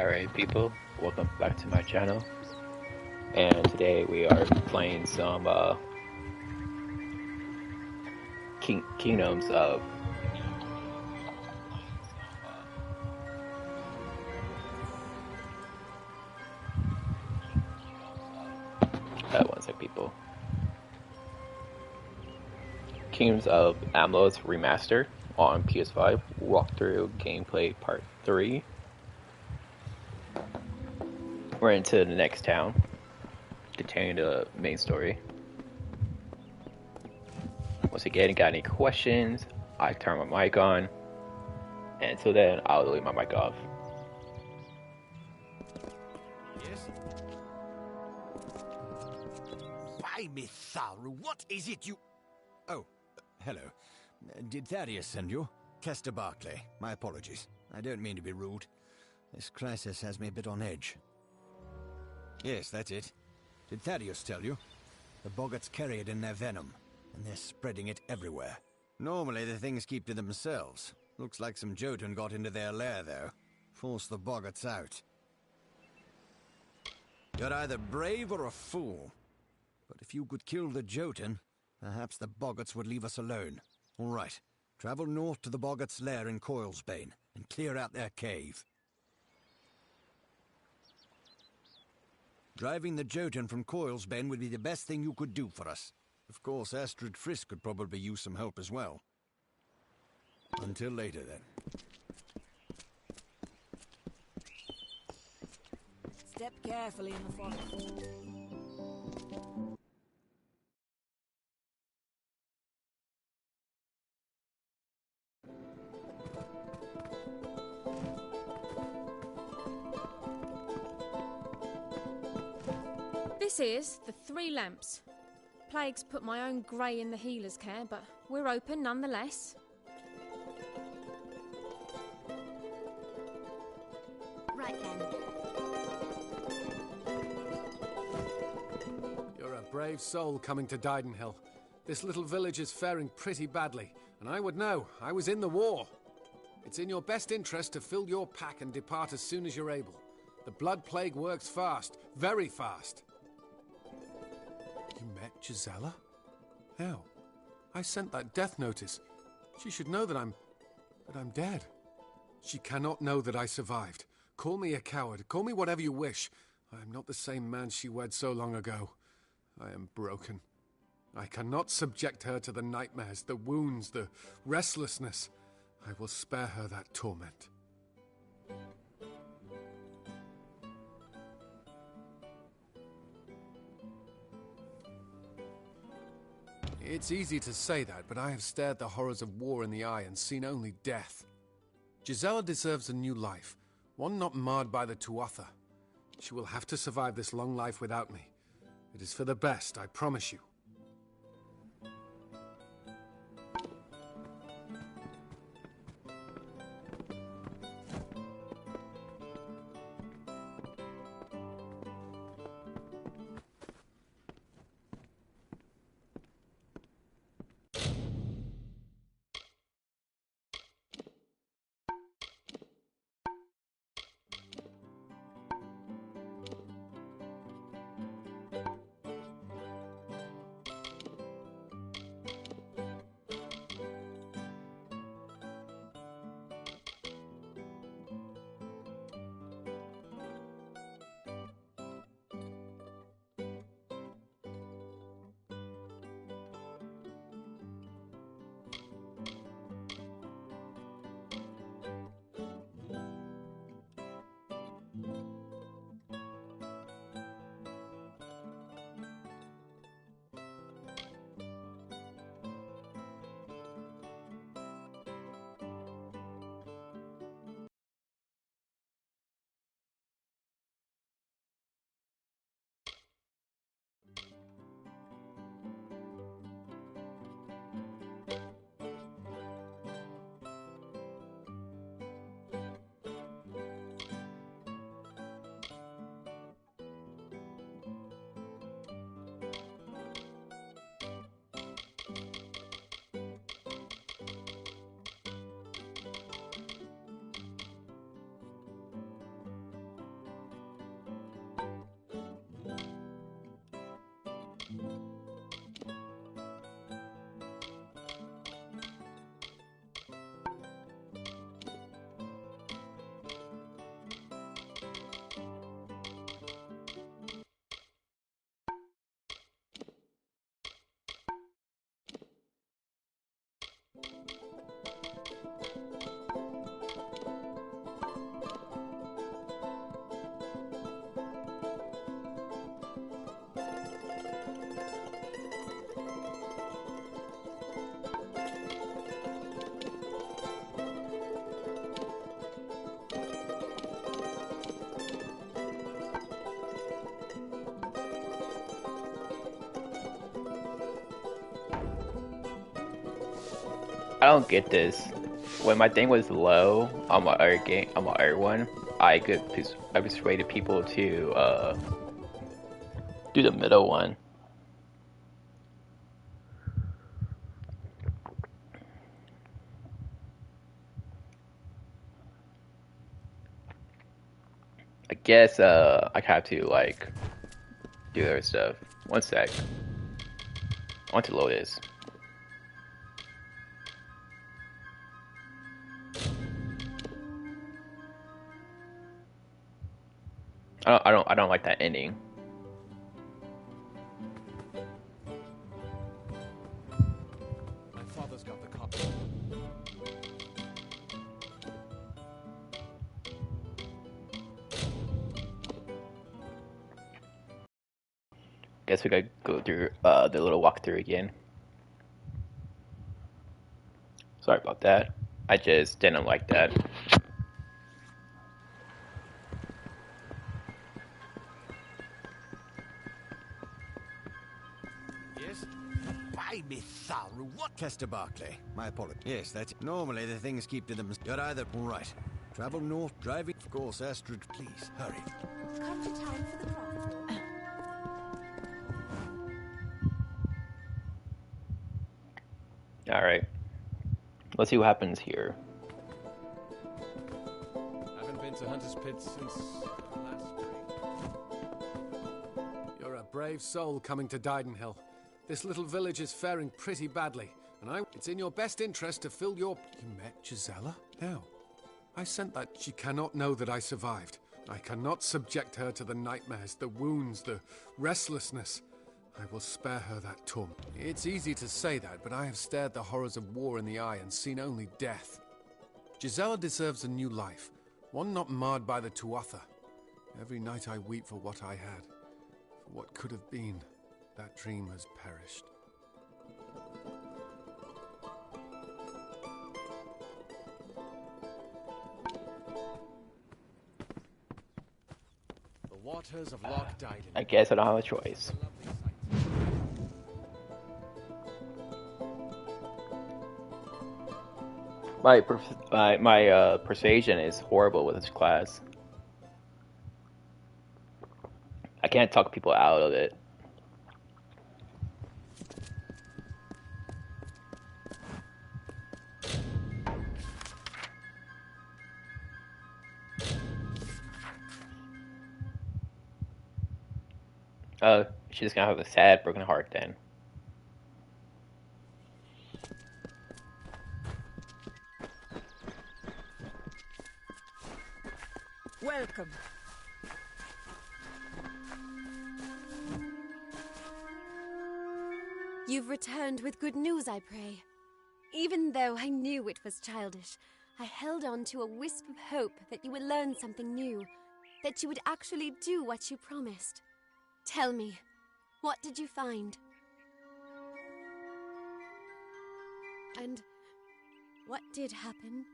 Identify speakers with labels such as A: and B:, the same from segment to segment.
A: Alright people, welcome back to my channel. And today we are playing some Kingdoms of one sec people. Kingdoms of Amalur's remaster on PS5 walkthrough gameplay part 3. We're into the next town, containing the main story. Once again, got any questions, I turn my mic on, and until then, I'll leave my mic off.
B: Yes? Why, Miss Saru, what is it you... Oh, hello. Did Thaddeus send you? Kester Barclay. My apologies. I don't mean to be rude. This crisis has me a bit on edge. Yes, that's it. Did Thaddeus tell you? The Boggarts carry it in their venom, and they're spreading it everywhere. Normally the things keep to themselves. Looks like some Jotun got into their lair, though. Forced the Boggarts out. You're either brave or a fool. But if you could kill the Jotun, perhaps the Boggarts would leave us alone. All right. Travel north to the Boggarts' lair in Coilsbane, and clear out their cave. Driving the Jotun from Coilsbane would be the best thing you could do for us. Of course, Astrid Frisk could probably use some help as well. Until later, then.
C: Step carefully in the forest.
D: This is the Three Lamps. Plague's put my own grey in the healer's care, but we're open nonetheless.
C: Right then.
E: You're a brave soul coming to Didenhill. This little village is faring pretty badly, and I would know. I was in the war. It's in your best interest to fill your pack and depart as soon as you're able. The blood plague works fast, very fast. You met Gisela? How? I sent that death notice. She should know that I'm dead. She cannot know that I survived. Call me a coward. Call me whatever you wish. I am not the same man she wed so long ago. I am broken. I cannot subject her to the nightmares, the wounds, the restlessness. I will spare her that torment. It's easy to say that, but I have stared the horrors of war in the eye and seen only death. Gisela deserves a new life, one not marred by the Tuatha. She will have to survive this long life without me. It is for the best, I promise you.
A: don't get this. When my thing was low on my other game, on my other one, I persuaded people to do the middle one. I guess I have to like do their stuff. One sec. I want to load this. I don't like that ending.
E: My father's got the copy.
A: Guess we gotta go through the little walkthrough again. Sorry about that. I just didn't like that.
B: Yes? Why me thou? What? Kester Barclay. My apologies. Yes, that's it. Normally the things keep to them. You're either all right. Travel north, driving. Of course, Astrid. Please hurry.
C: Come to town for the craft walk.
A: Alright. Let's see what happens here.
E: Haven't been to Hunter's Pit since last spring. You're a brave soul coming to Didenhill. This little village is faring pretty badly, and it's in your best interest to fill your... You met Gisela? How? I sent that... She cannot know that I survived. I cannot subject her to the nightmares, the wounds, the restlessness. I will spare her that torment. It's easy to say that, but I have stared the horrors of war in the eye and seen only death. Gisela deserves a new life, one not marred by the Tuatha. Every night I weep for what I had, for what could have been. That dream has perished. The waters of Loch Dyden.
A: I guess I don't have a choice. My persuasion is horrible with this class. I can't talk people out of it. She's gonna have a sad, broken heart then.
C: Welcome.
F: You've returned with good news, I pray. Even though I knew it was childish, I held on to a wisp of hope that you would learn something new, that you would actually do what you promised. Tell me, what did you find? And what did happen?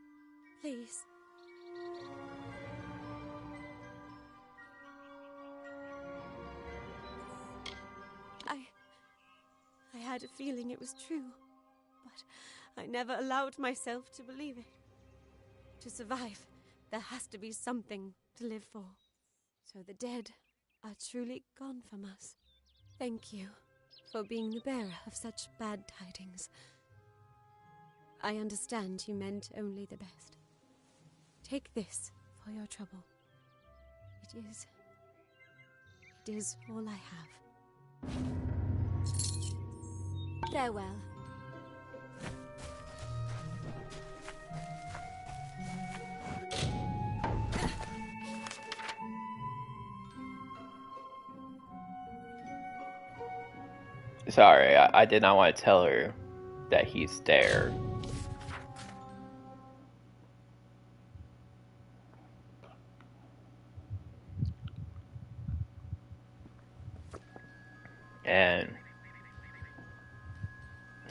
F: Please. I had a feeling it was true, but I never allowed myself to believe it. To survive, there has to be something to live for. So the dead are truly gone from us. Thank you for being the bearer of such bad tidings. I understand you meant only the best. Take this for your trouble. It is all I have. Farewell.
A: Sorry, I did not want to tell her that he's there. And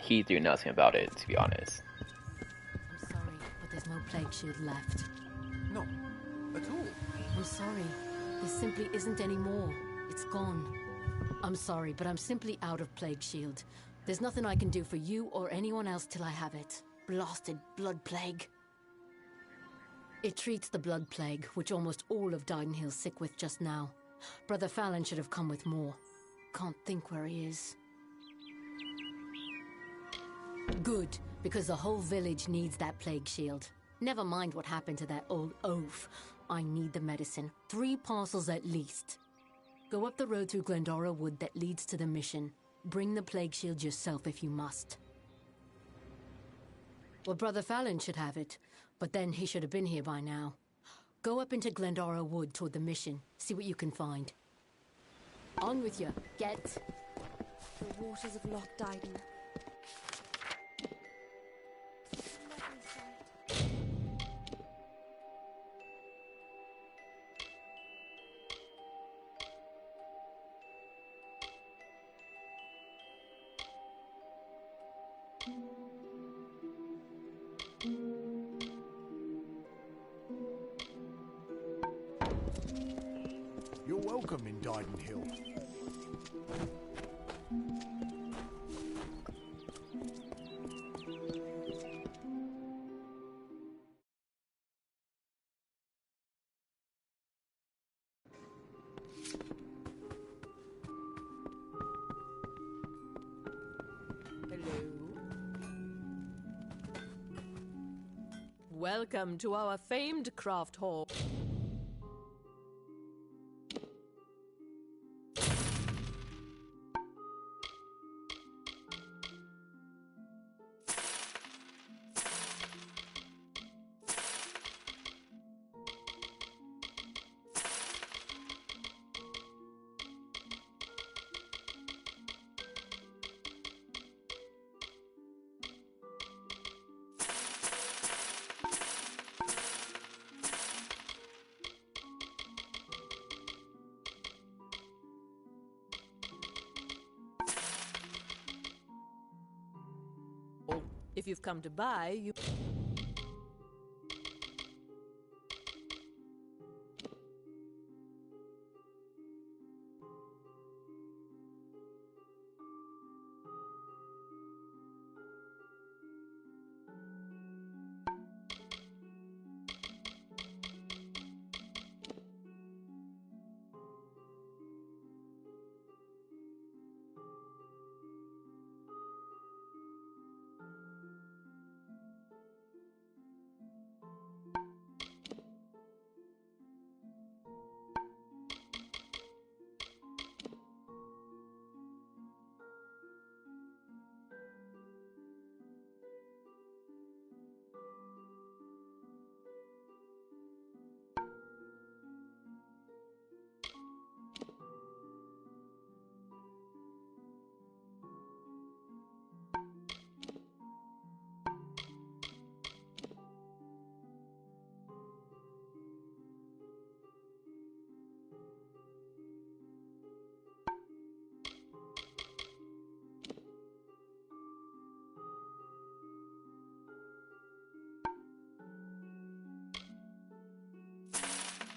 A: he do nothing about it, to be honest.
G: I'm sorry, but there's no plague shield left.
E: No, at all.
G: I'm sorry. There simply isn't any more. It's gone. I'm sorry, but I'm simply out of plague shield. There's nothing I can do for you or anyone else till I have it. Blasted blood plague. It treats the blood plague, which almost all of Didenhill's sick with just now. Brother Fallon should have come with more. Can't think where he is. Good, because the whole village needs that plague shield. Never mind what happened to that old oaf. I need the medicine. 3 parcels at least. Go up the road through Glendora Wood that leads to the mission. Bring the plague shield yourself if you must. Well, Brother Fallon should have it, but then he should have been here by now. Go up into Glendora Wood toward the mission. See what you can find. On with you. Get.
F: The waters of Loch Dyden.
B: You're welcome in Didenhill.
H: Welcome to our famed craft hall. If you've come to buy, you...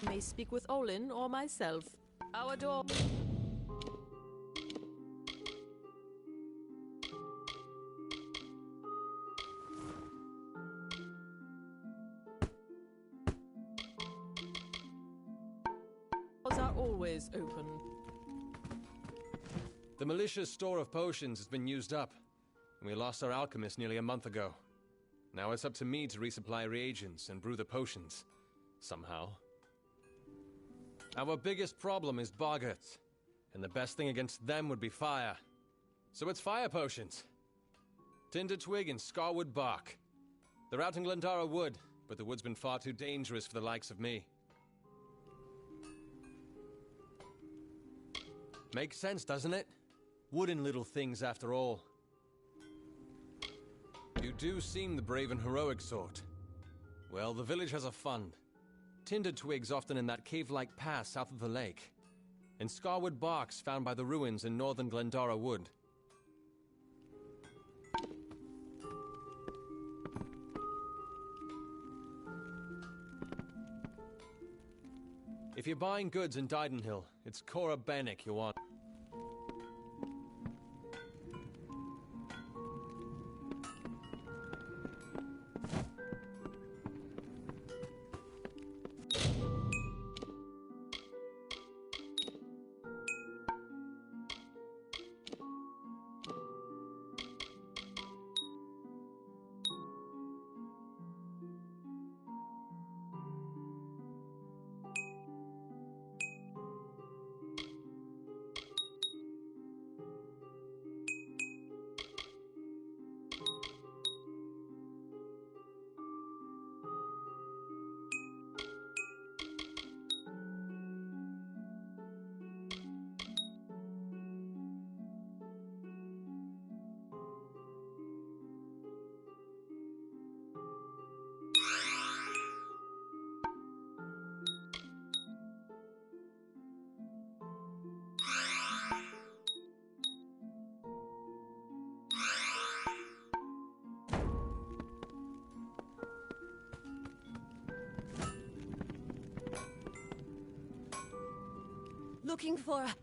H: may speak with Olin or myself. Our door... are always open.
I: The militia's store of potions has been used up, and we lost our alchemist nearly a month ago. Now it's up to me to resupply reagents and brew the potions. Somehow. Our biggest problem is boggarts, and the best thing against them would be fire. So it's fire potions. Tinder twig and scarwood bark. They're out in Glendara Wood, but the wood's been far too dangerous for the likes of me. Makes sense, doesn't it? Wooden little things after all. You do seem the brave and heroic sort. Well, the village has a fund. Tinder twigs often in that cave-like pass south of the lake. And scarwood barks found by the ruins in northern Glendara Wood. If you're buying goods in Didenhill, it's Cora Bennick you want.
F: looking for a...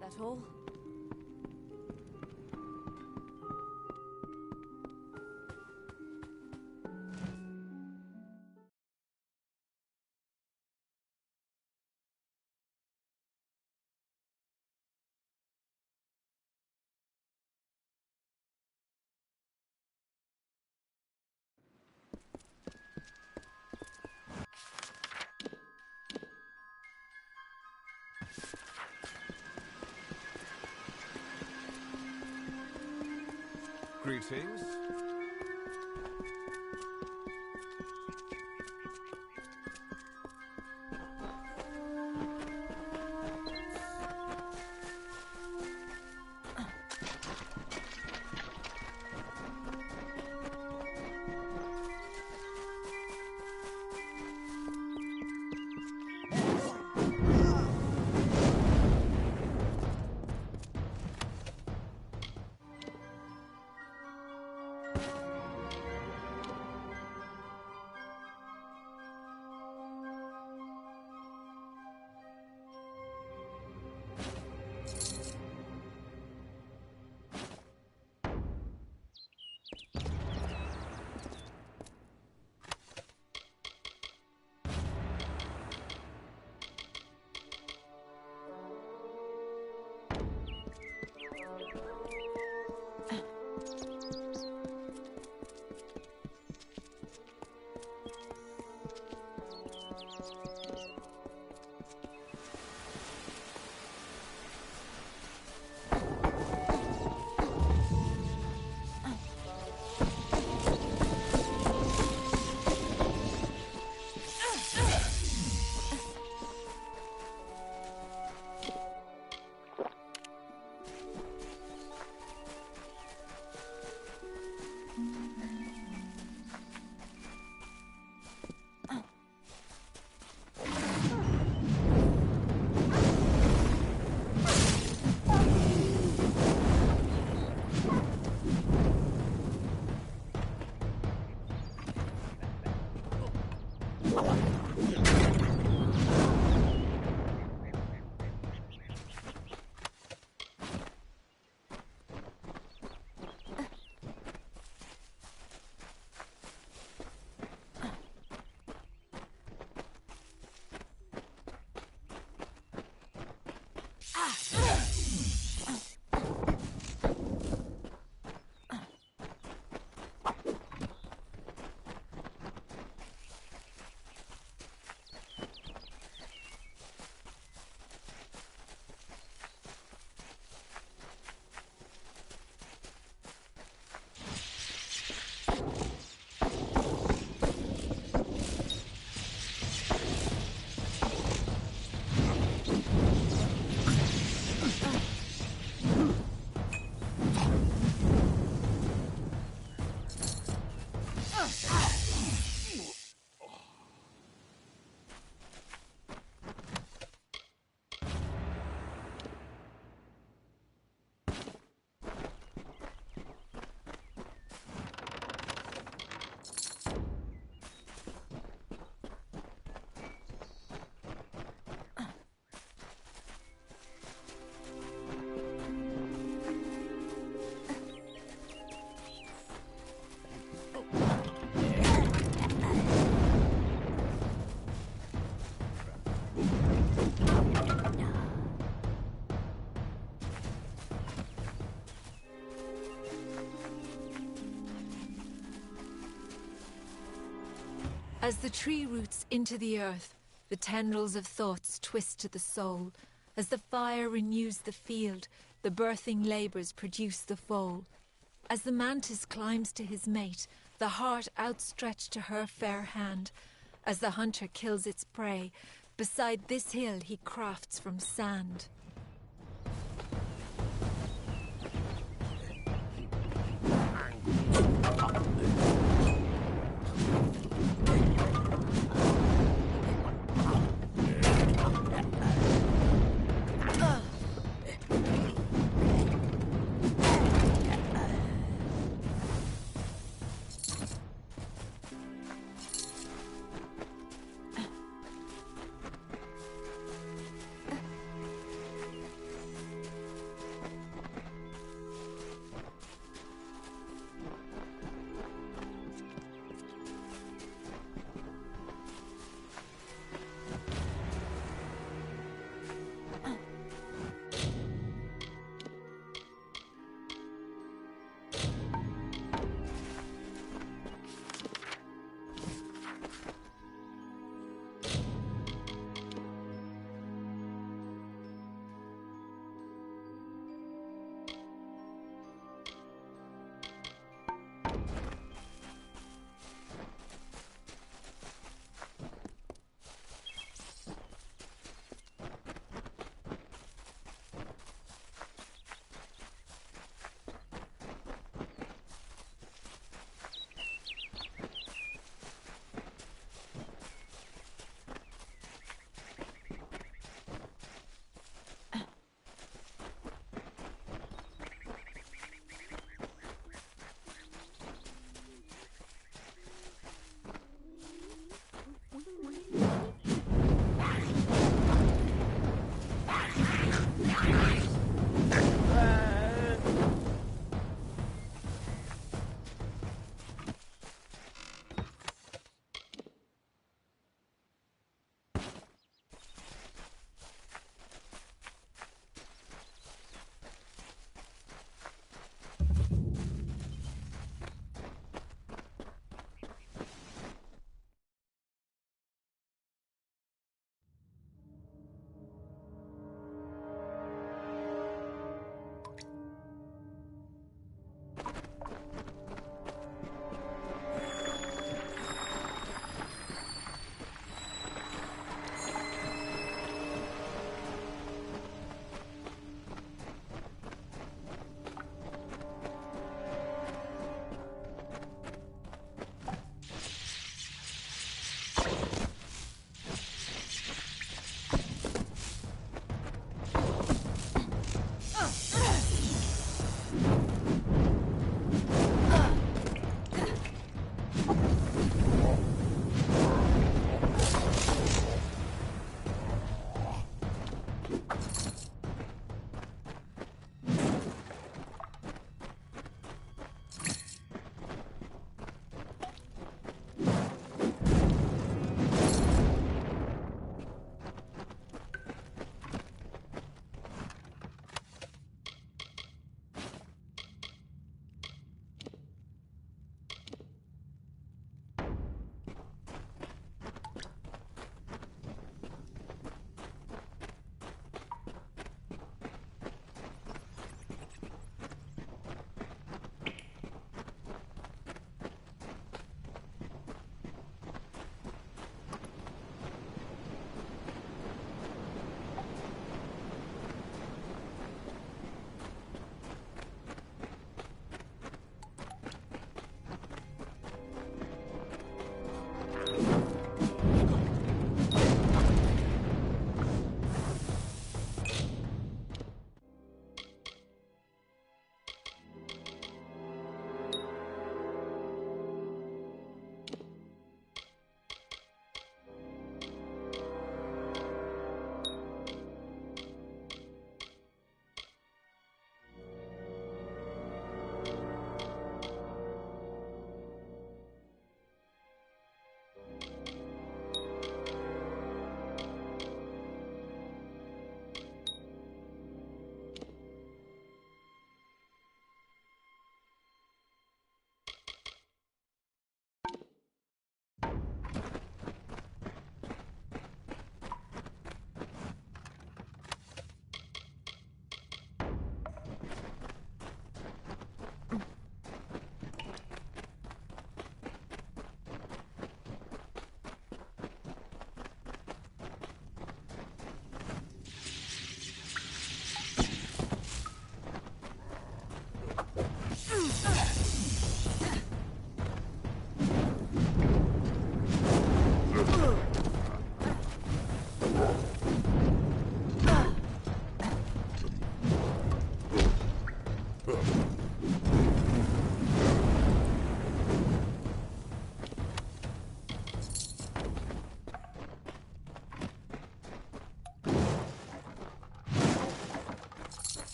F: That all?
J: Greetings.
C: As the tree roots into the earth, the tendrils of thoughts twist to the soul. As the fire renews the field, the birthing labours produce the foal. As the mantis climbs to his mate, the heart outstretched to her fair hand. As the hunter kills its prey, beside this hill he crafts from sand.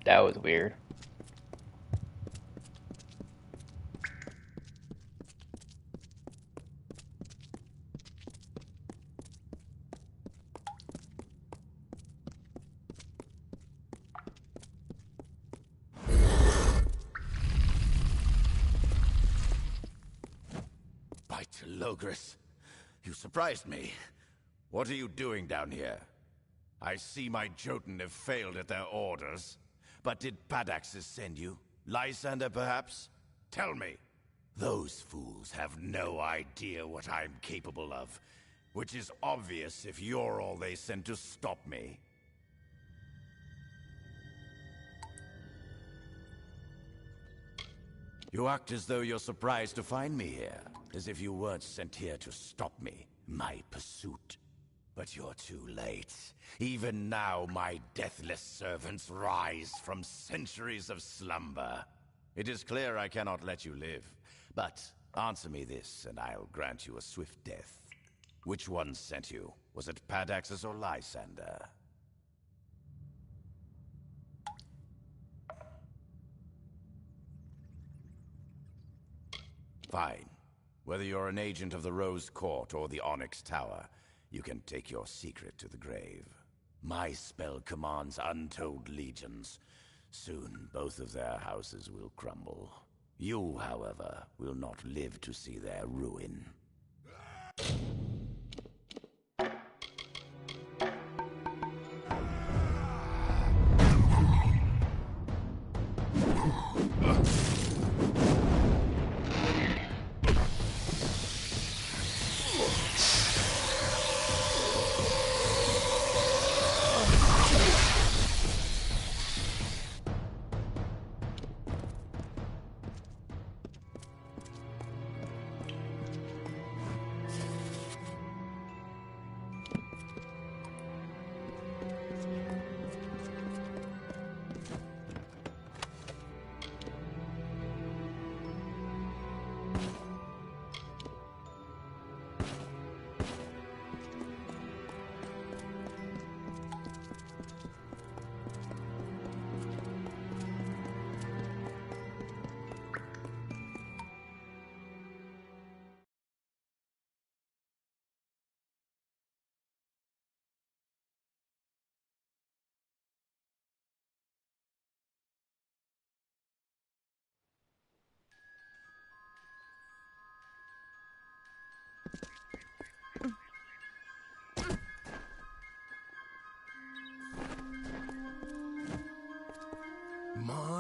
A: That was weird.
J: Logris, you surprised me. What are you doing down here? I see my Jotun have failed at their orders. But did Padaxes send you? Lysander, perhaps? Tell me. Those fools have no idea what I'm capable of, which is obvious if you're all they sent to stop me. You act as though you're surprised to find me here, as if you weren't sent here to stop me, my pursuit. But you're too late. Even now, my deathless servants rise from centuries of slumber. It is clear I cannot let you live, but answer me this, and I'll grant you a swift death. Which one sent you? Was it Padaxes or Lysander? Fine. Whether you're an agent of the Rose Court or the Onyx Tower, you can take your secret to the grave. My spell commands untold legions. Soon, both of their houses will crumble. You, however, will not live to see their ruin.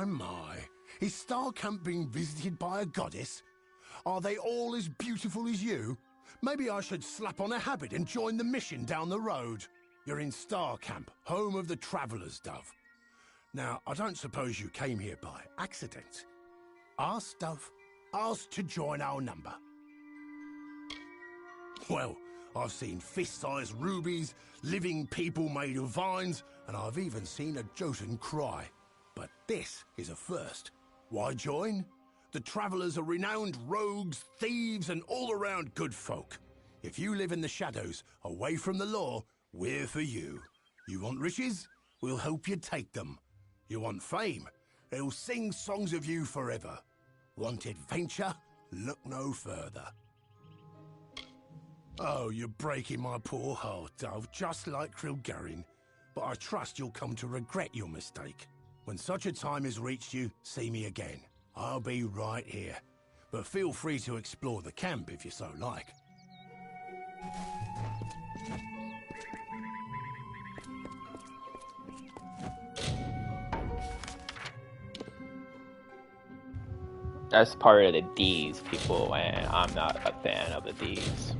K: My. Is Starcamp being visited by a goddess? Are they all as beautiful as you? Maybe I should slap on a habit and join the mission down the road. You're in Starcamp, home of the Traveller's Dove. Now, I don't suppose you came here by accident. Ask Dove, asked to join our number. Well, I've seen fist-sized rubies, living people made of vines, and I've even seen a Jotun cry. But this is a first. Why join? The Travellers are renowned rogues, thieves, and all-around good folk. If you live in the shadows, away from the law, we're for you. You want riches? We'll help you take them. You want fame? They'll sing songs of you forever. Want adventure? Look no further. Oh, you're breaking my poor heart, Dove, just like Krilgarin. But I trust you'll come to regret your mistake. When such a time has reached you, see me again. I'll be right here. But feel free to explore the camp if you so like.
A: That's part of the D's, people, and I'm not a fan of the D's.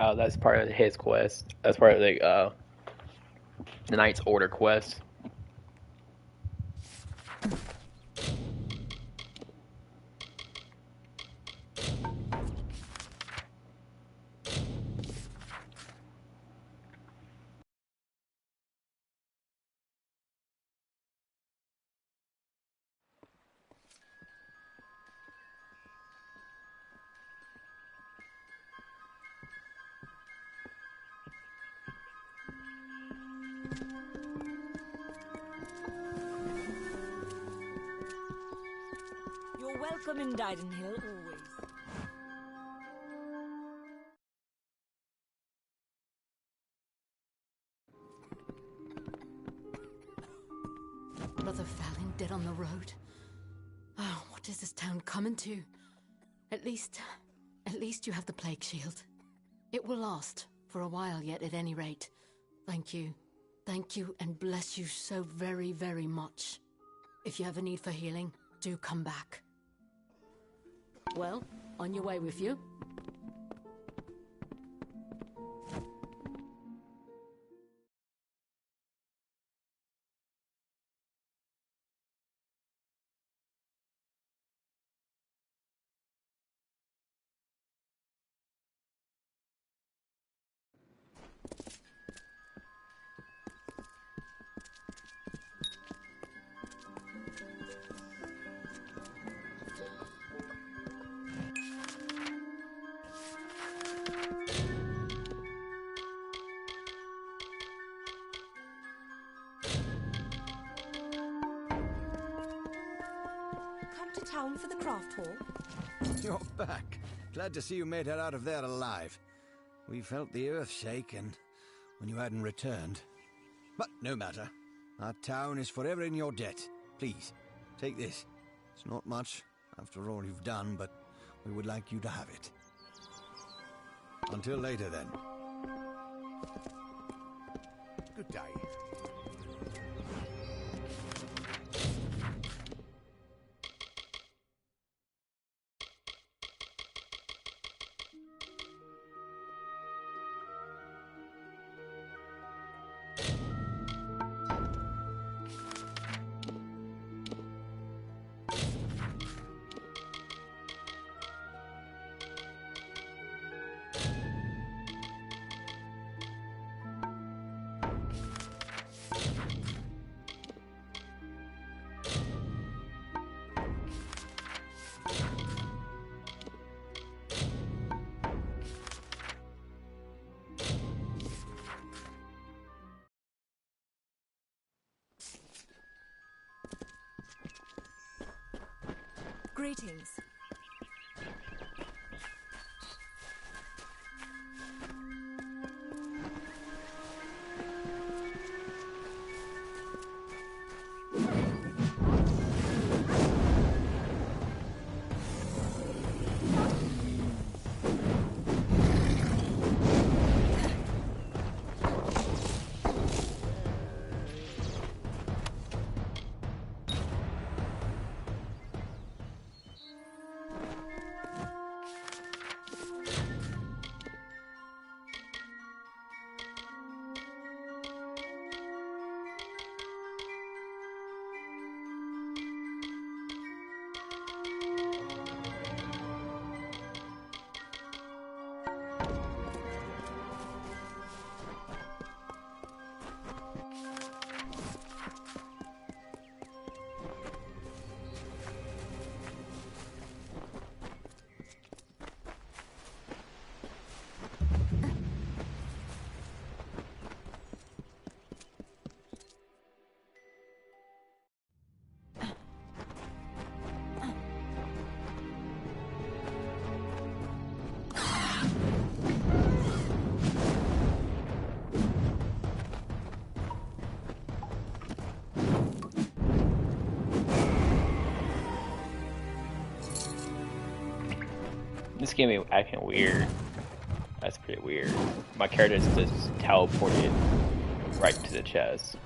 A: Oh, that's part of his quest. That's part of the Knight's Order quest.
L: You're welcome in Didenhill, always.
G: Brother Fallon dead on the road. Oh, what is this town coming to? At least you have the plague shield. It will last, for a while yet at any rate. Thank you. Thank you and bless you so very, very much. If you have a need for healing, do come back. Well, on your way with you.
L: Come to town for the craft hall?
B: You're back. Glad to see you made it out of there alive. We felt the earth shake when you hadn't returned. But no matter. Our town is forever in your debt. Please, take this. It's not much, after all you've done, but we would like you to have it. Until later, then.
K: Good day.
L: Greetings.
A: This game is acting weird. That's pretty weird. My character's just teleported right to the chest.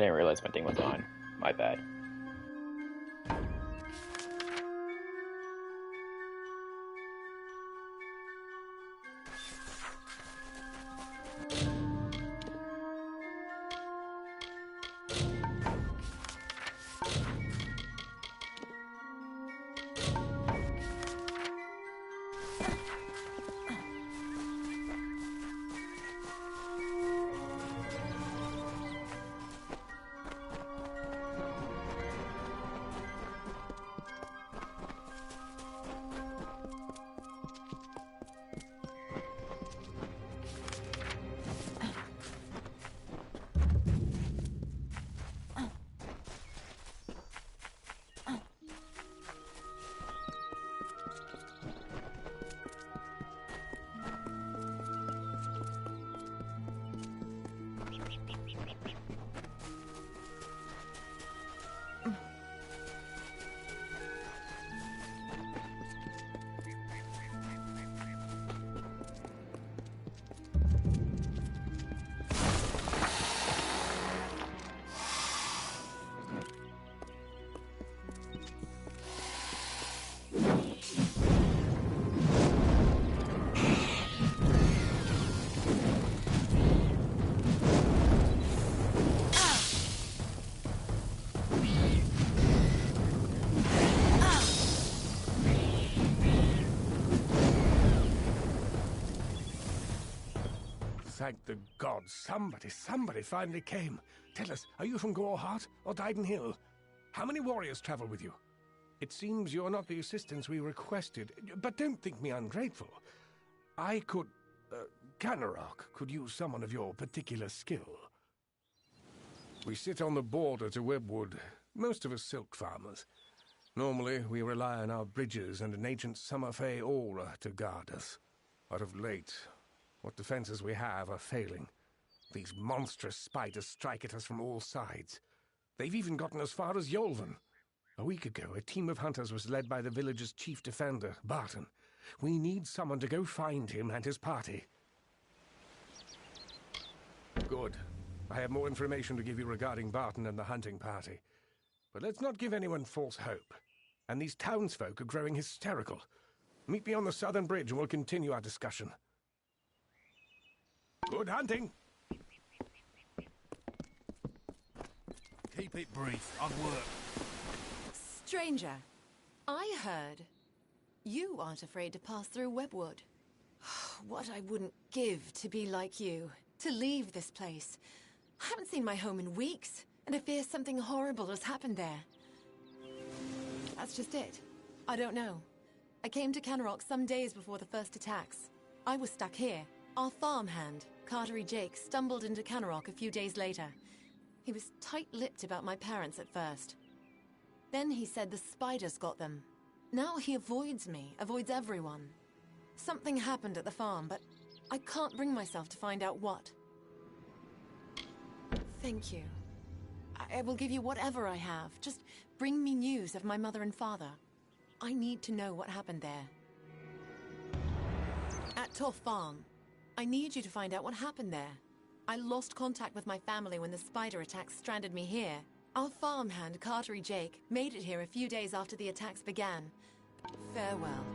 A: didn't realize my thing was on. My bad.
K: Thank the gods, somebody finally came. Tell us, are you from Goreheart or Dyden Hill? How many warriors travel with you? It seems you're not the assistance we requested, but don't think me ungrateful. Canarok could use someone of your particular skill. We sit on the border to Webwood, most of us silk farmers. Normally, we rely on our bridges and an ancient Summerfey aura to guard us. But of late, what defenses we have are failing. These monstrous spiders strike at us from all sides. They've even gotten as far as Yolven. A week ago, a team of hunters was led by the village's chief defender, Barton. We need someone to go find him and his party. Good. I have more information to give you regarding Barton and the hunting party. But let's not give anyone false hope. And these townsfolk are growing hysterical. Meet me on the southern bridge and we'll continue our discussion. Good hunting!
M: Keep it brief. I've work.
L: Stranger, I heard you aren't afraid to pass through Webwood. What I wouldn't give to be like you, to leave this place. I haven't seen my home in weeks, and I fear something horrible has happened there. That's just it. I don't know. I came to Canarok some days before the first attacks. I was stuck here. Our farmhand, Cartery Jake, stumbled into Canarok a few days later. He was tight-lipped about my parents at first. Then he said the spiders got them. Now he avoids me, avoids everyone. Something happened at the farm, but I can't bring myself to find out what. Thank you. I will give you whatever I have. Just bring me news of my mother and father. I need to know what happened there. At Toff Farm, I need you to find out what happened there. I lost contact with my family when the spider attacks stranded me here. Our farmhand, Cartery Jake, made it here a few days after the attacks began. Farewell.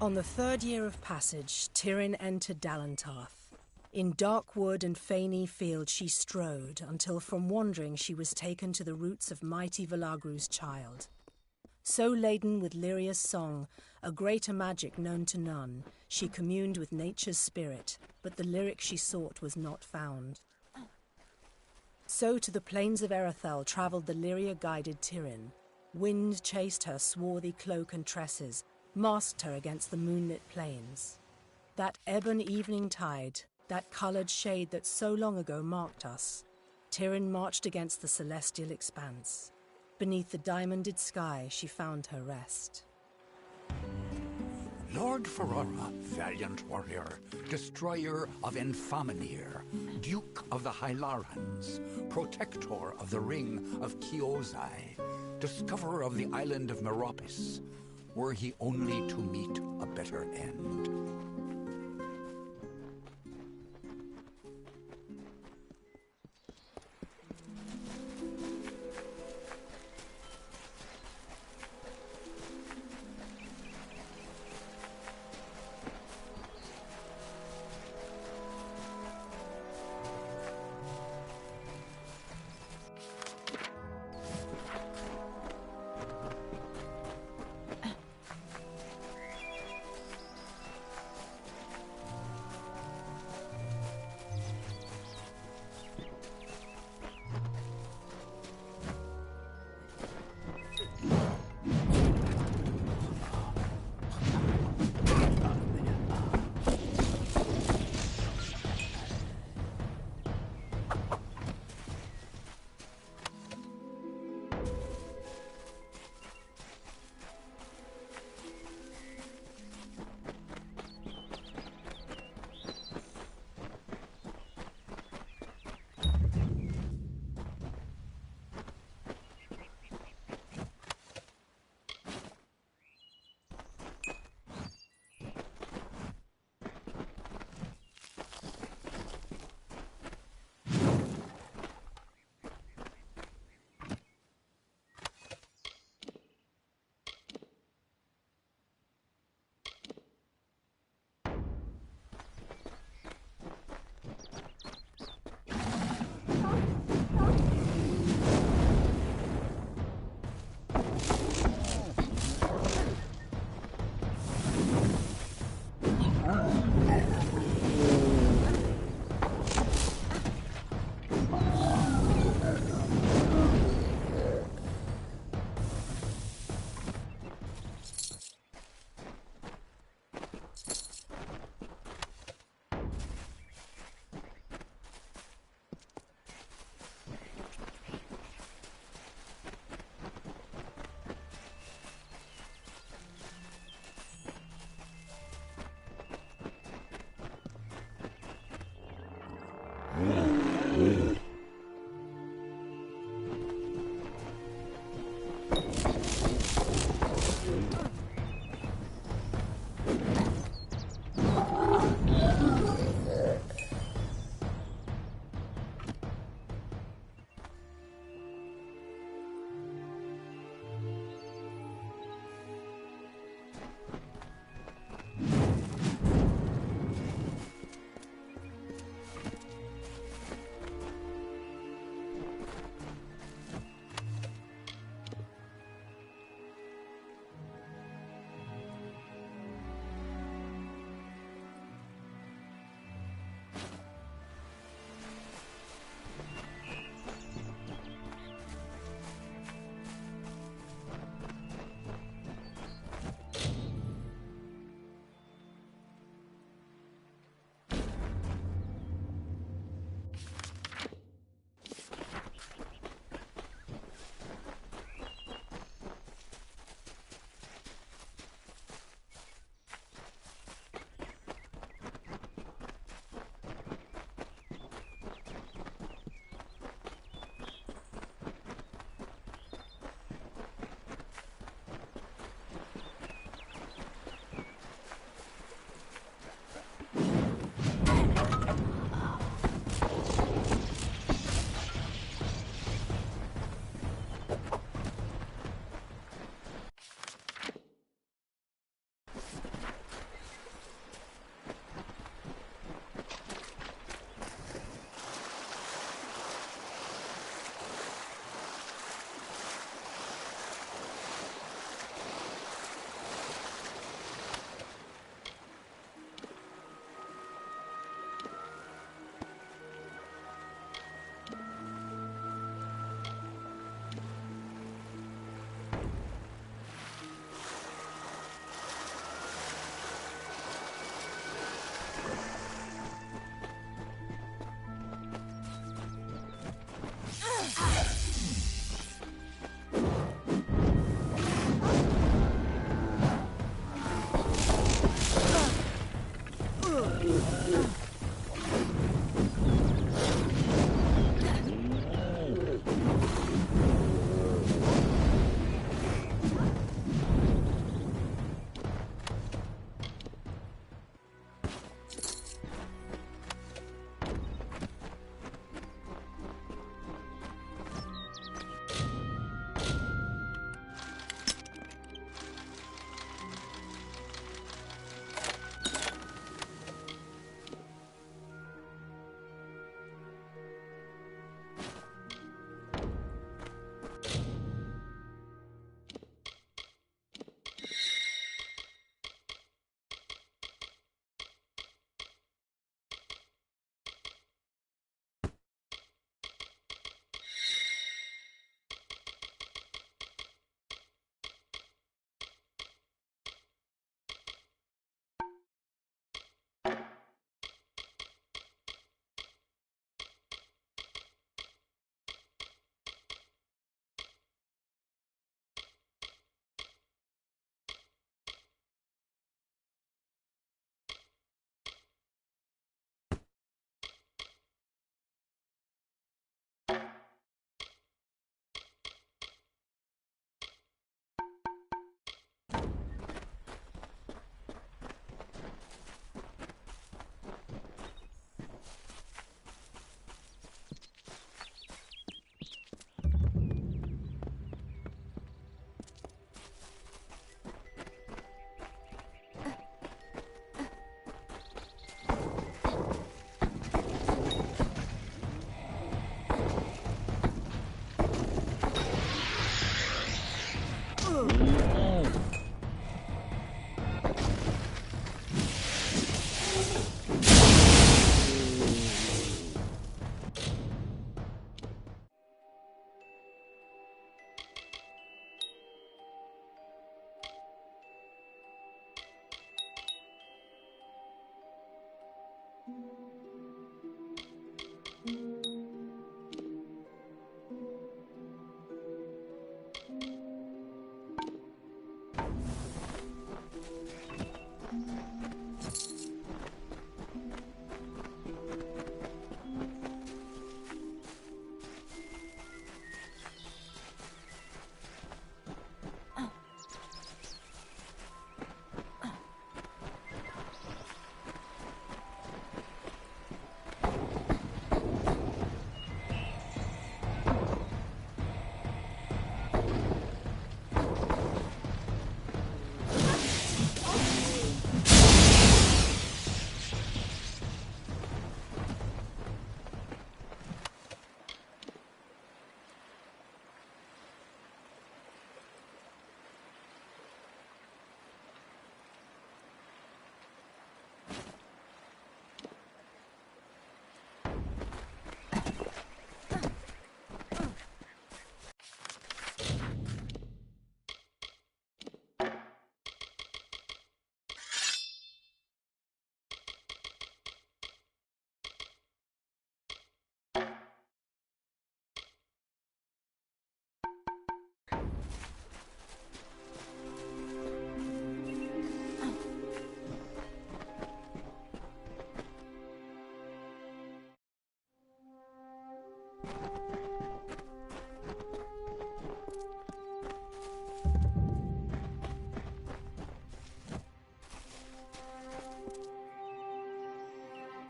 N: On the third year of passage, Tyrion entered Dalantarth. In dark wood and fany field she strode, until from wandering she was taken to the roots of mighty Velagru's child. So laden with Lyria's song, a greater magic known to none, she communed with nature's spirit, but the lyric she sought was not found. So to the plains of Erethel travelled the Lyria-guided Tyrion. Wind chased her swarthy cloak and tresses, masked her against the moonlit plains. That ebon evening tide, that coloured shade that so long ago marked us, Tyrion marched against the celestial expanse. Beneath the diamonded sky she found her rest.
O: Lord Ferrara, valiant warrior, destroyer of Enfaminir, Duke of the Hylarans, protector of the Ring of Chiozai, discoverer of the island of Meropis, were he only to meet a better end.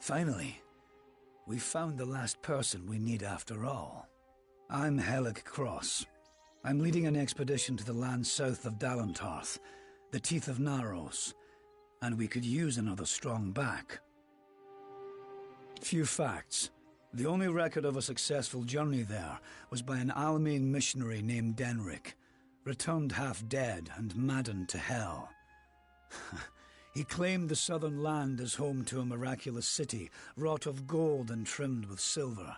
P: Finally, we found the last person we need after all. I'm Helig Cross. I'm leading an expedition to the land south of Dalantarth, the Teeth of Naros, and we could use another strong back. Few facts. The only record of a successful journey there was by an Almane missionary named Denric, returned half dead and maddened to hell. He claimed the southern land as home to a miraculous city, wrought of gold and trimmed with silver.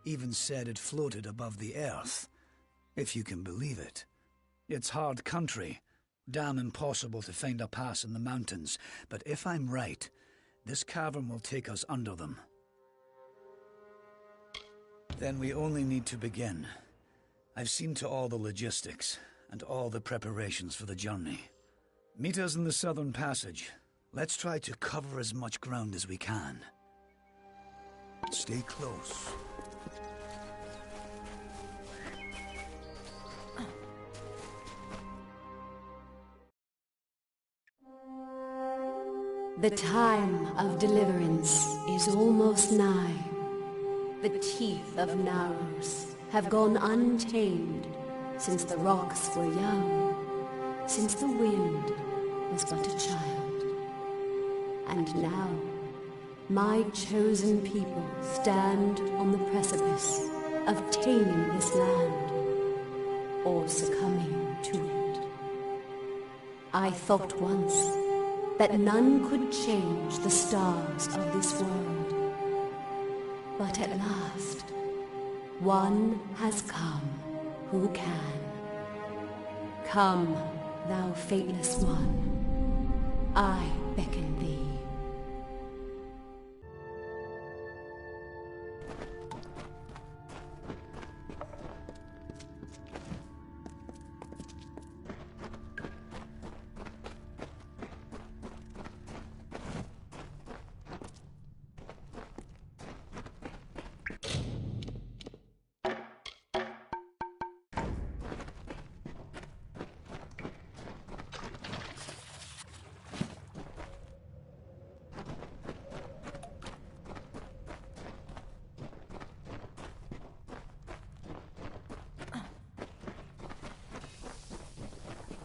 P: Even said it floated above the earth. If you can believe it. It's hard country. Damn impossible to find a pass in the mountains. But if I'm right, this cavern will take us under them. Then we only need to begin. I've seen to all the logistics, and all the preparations for the journey. Meet us in the southern passage. Let's try to cover as much ground as we can. Stay close.
Q: The time of deliverance is almost nigh. The teeth of Naros have gone untamed since the rocks were young, since the wind was but a child. And now, my chosen people stand on the precipice of taming this land, or succumbing to it. I thought once that none could change the stars of this world. But at last, one has come who can. Come, thou fateless one, I beckon thee.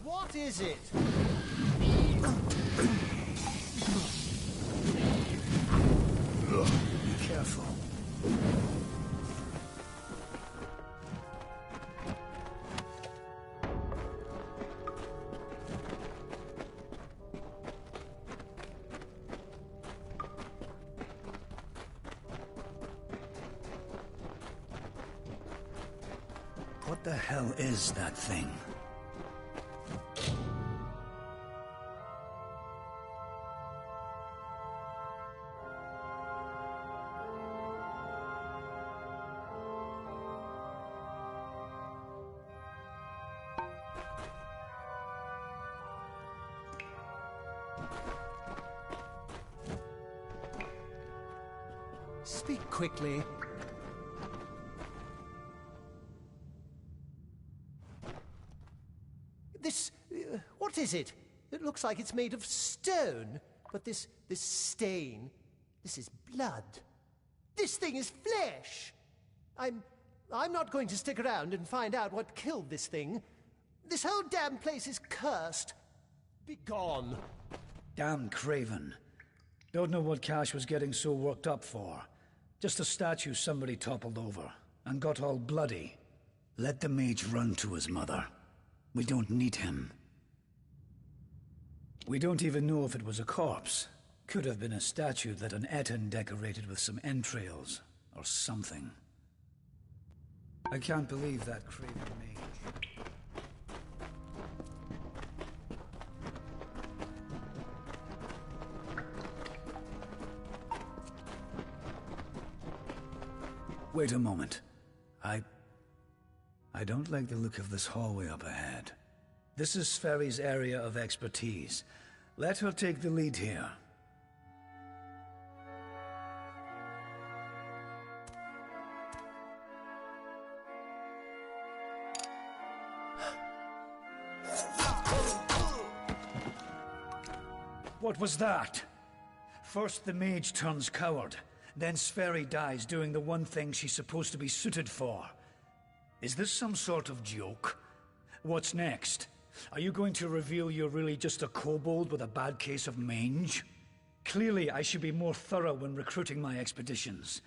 R: What is it?
P: Be careful. What the hell is that thing?
R: Speak quickly. This... what is it? It looks like it's made of stone. But this stain... this is blood. This thing is flesh! I'm not going to stick around and find out what killed this thing. This whole damn place is cursed. Be gone.
P: Damn craven. Don't know what Cash was getting so worked up for. Just a statue somebody toppled over, and got all bloody. Let the mage run to his mother. We don't need him. We don't even know if it was a corpse. Could have been a statue that an Etin decorated with some entrails, or something. I can't believe that craven mage. Wait a moment. I don't like the look of this hallway up ahead. This is Sferry's area of expertise. Let her take the lead here. What was that? First the mage turns coward, then Sverri dies doing the one thing she's supposed to be suited for. Is this some sort of joke? What's next? Are you going to reveal you're really just a kobold with a bad case of mange? Clearly, I should be more thorough when recruiting my expeditions.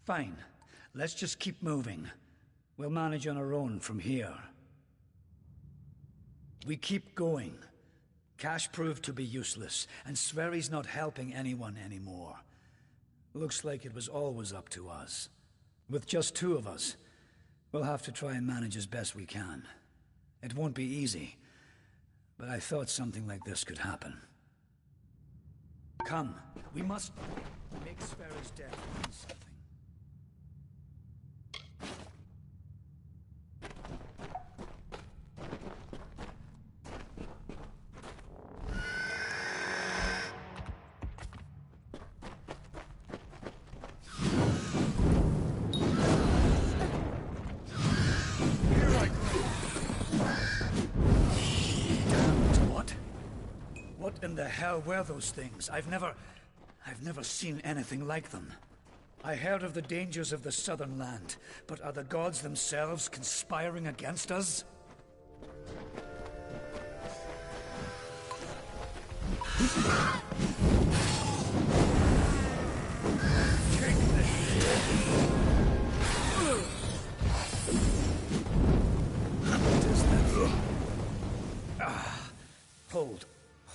P: Fine. Let's just keep moving. We'll manage on our own from here. We keep going. Cash proved to be useless, and Sverri's not helping anyone anymore. Looks like it was always up to us. With just two of us, we'll have to try and manage as best we can. It won't be easy, but I thought something like this could happen. Come, we must make Sverri's death mean something. What in the hell were those things? I've never seen anything like them. I heard of the dangers of the southern land, but are the gods themselves conspiring against us? What is that?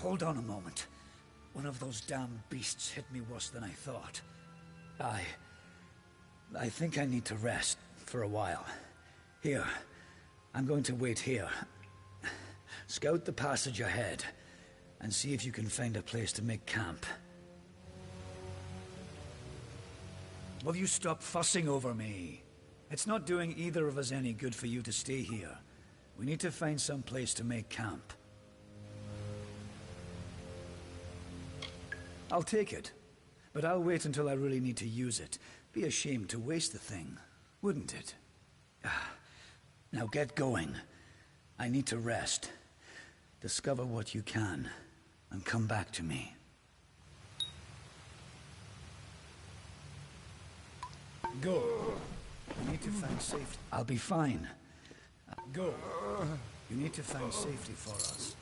P: Hold on a moment. One of those damn beasts hit me worse than I thought. I think I need to rest for a while. Here, I'm going to wait here. Scout the passage ahead, and see if you can find a place to make camp. Will you stop fussing over me? It's not doing either of us any good for you to stay here. We need to find some place to make camp. I'll take it, but I'll wait until I really need to use it. Be a shame to waste the thing, wouldn't it? Now get going. I need to rest. Discover what you can, and come back to me. Go. You need to find safety. I'll be fine. Go. You need to find safety for us.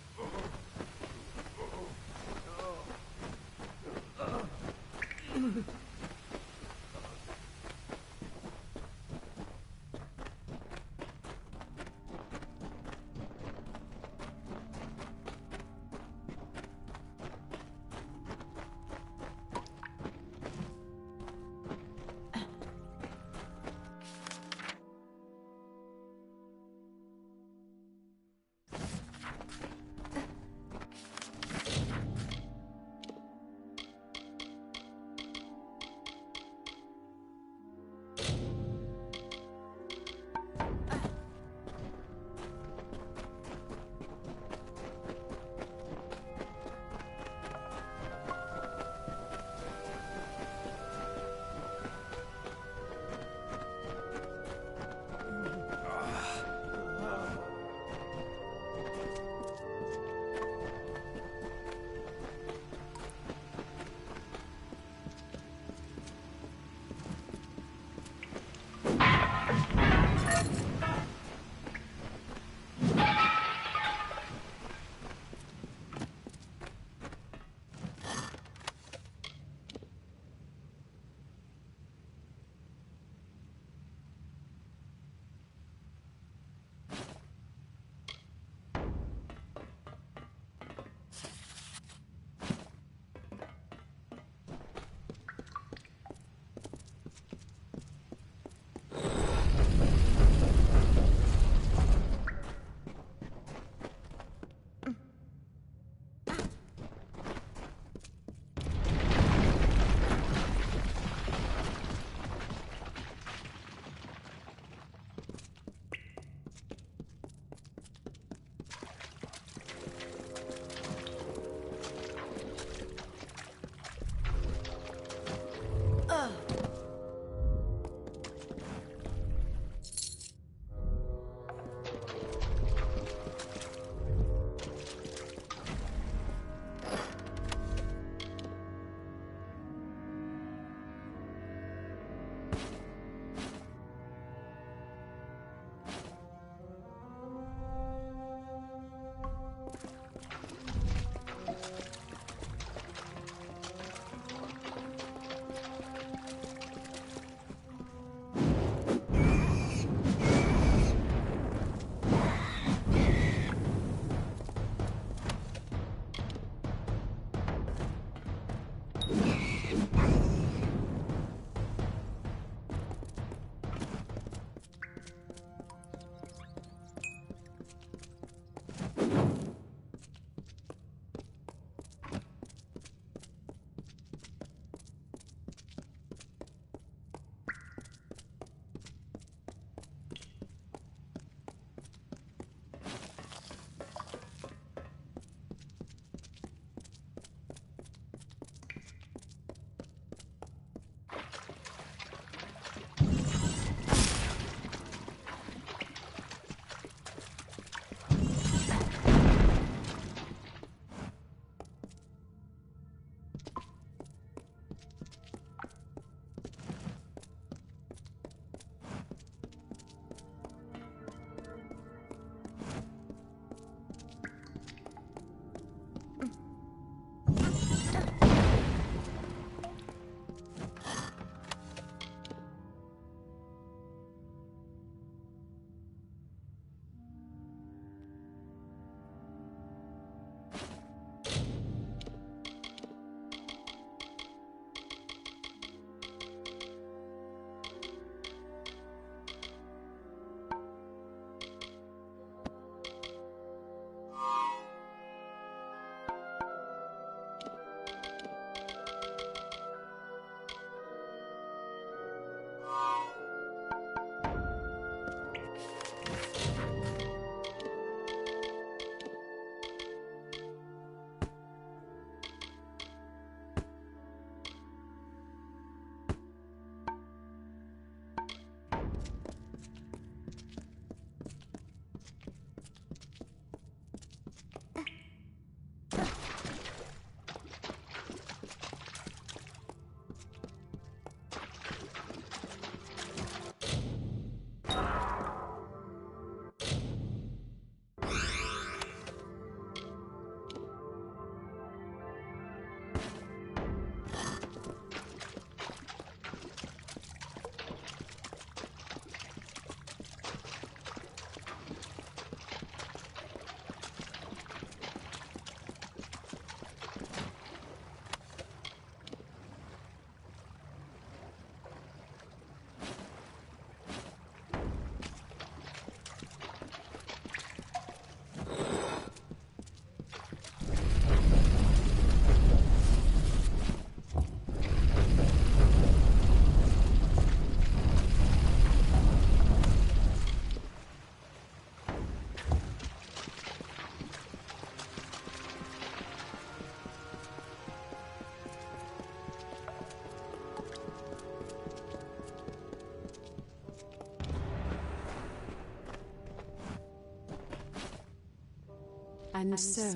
Q: And so,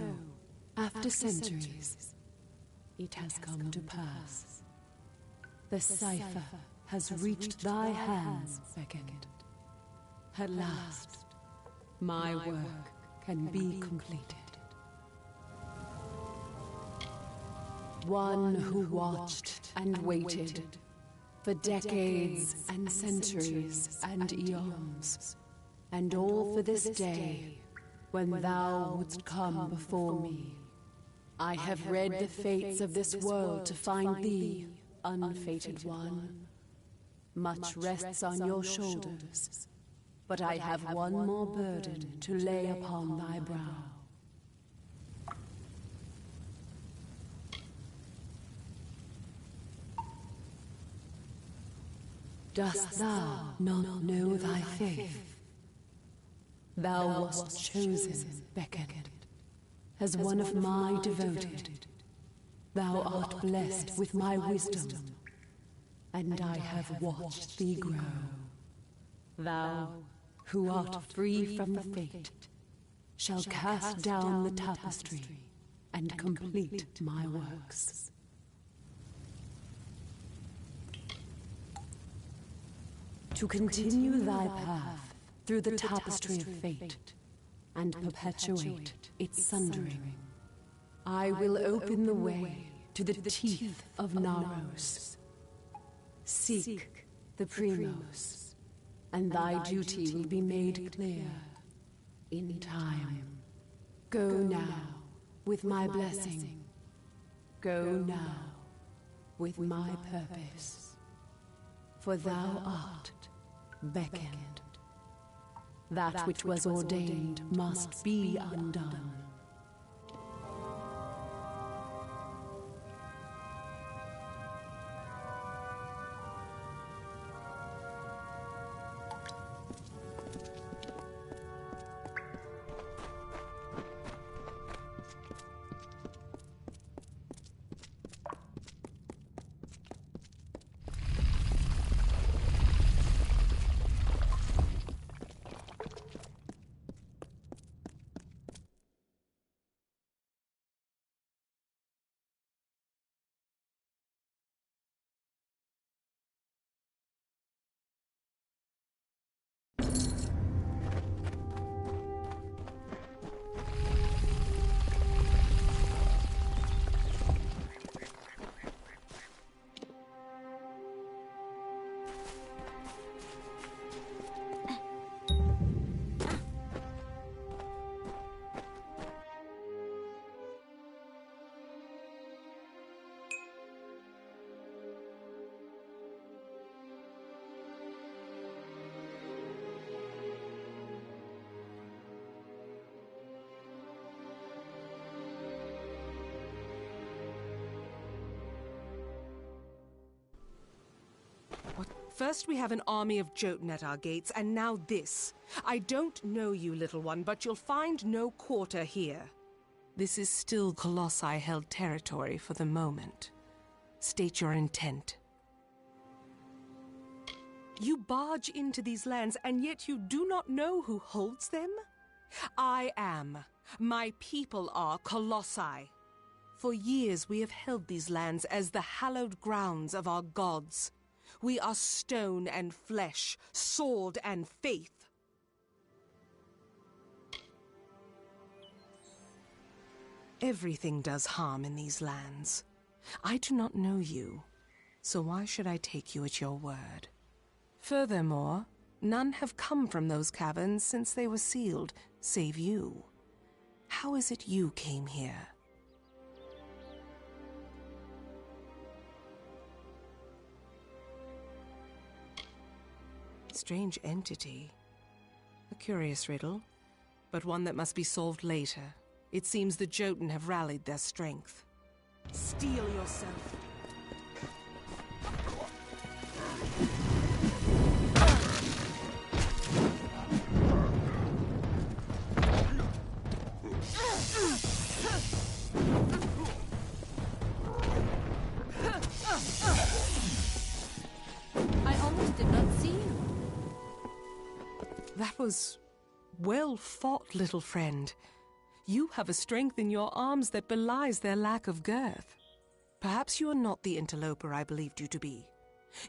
Q: after centuries, it has come to pass. The cipher has reached thy hands, Beckett. At last, my work can be completed. One who watched and waited for decades and centuries and eons, and all for this day when thou wouldst come before me. I have read the fates of this world to find thee, unfated one. Much rests on your shoulders, but I have one more burden to lay upon thy brow. Dost thou not know thy faith? Thou wast chosen, Beckett, as one of my devoted. Thou art blessed with my wisdom, and I have watched thee grow. Thou, who art free from the fate, shall cast down the tapestry and complete my works. To continue thy path through the tapestry of fate and perpetuate its sundering, I will open the way to the teeth of Naros. Seek the Primos, and thy duty will be made clear in time. Go now with my blessing. Go now with my purpose. For thou art beckoned. That which was ordained must be undone.
N: First we have an army of Jotun at our gates, and now this. I don't know you, little one, but you'll find no quarter here. This is still Colossi-held territory for the moment. State your intent. You barge into these lands, and yet you do not know who holds them? I am. My people are Colossi. For years we have held these lands as the hallowed grounds of our gods. We are stone and flesh, sword and faith. Everything does harm in these lands. I do not know you, so why should I take you at your word? Furthermore, none have come from those caverns since they were sealed, save you. How is it you came here? Strange entity. A curious riddle, but one that must be solved later. It seems the Jotun have rallied their strength. Steel yourself.
L: I almost did not see you.
N: That was well fought, little friend.
S: You have a strength in your arms that belies their lack of girth. Perhaps you are not the interloper I believed you to be.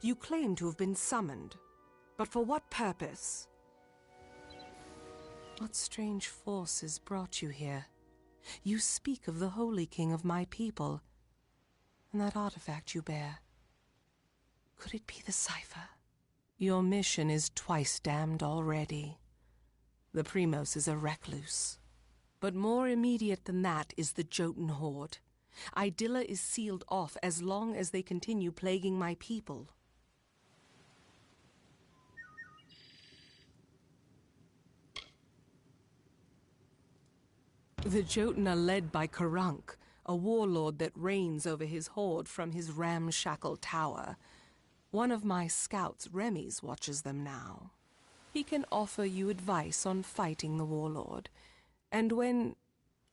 S: You claim to have been summoned. But for what purpose? What strange forces brought you here? You speak of the Holy King of my people, and that artifact you bear. Could it be the cipher? Your mission is twice damned already. The Primos is a recluse. But more immediate than that is the Jotun horde. Idylla is sealed off as long as they continue plaguing my people. The Jotun are led by Karunk, a warlord that reigns over his horde from his ramshackle tower. One of my scouts, Remy's, watches them now. He can offer you advice on fighting the warlord, and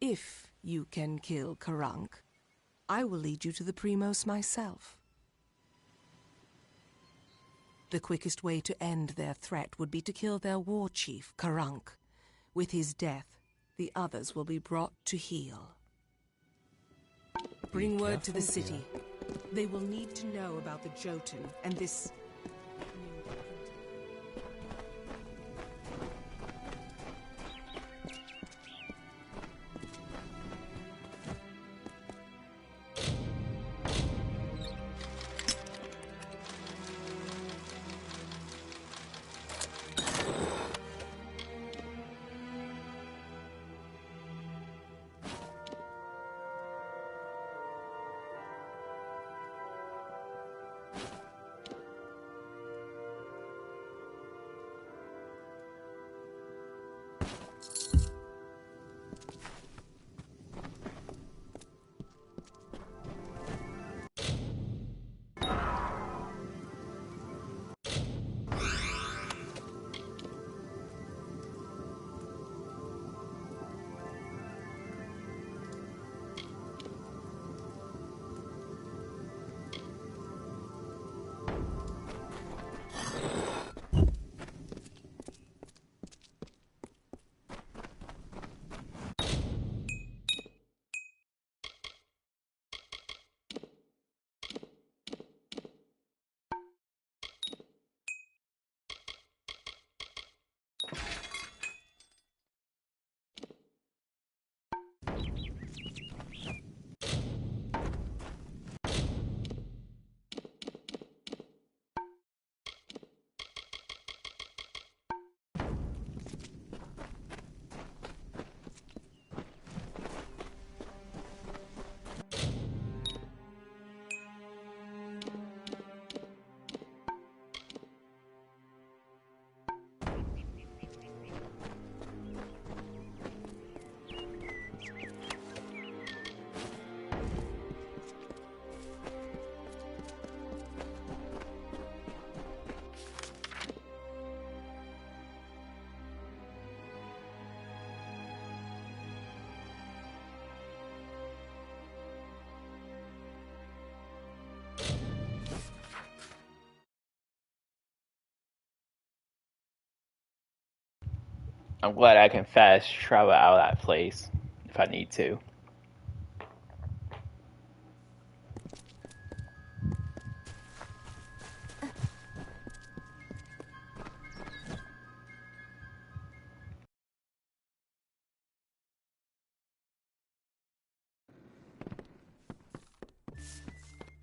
S: if you can kill Karunk, I will lead you to the Primos myself. The quickest way to end their threat would be to kill their war chief, Karunk. With his death, the others will be brought to heel. Bring word to the city. They will need to know about the Jotun and this...
A: I'm glad I can fast travel out of that place if I need to.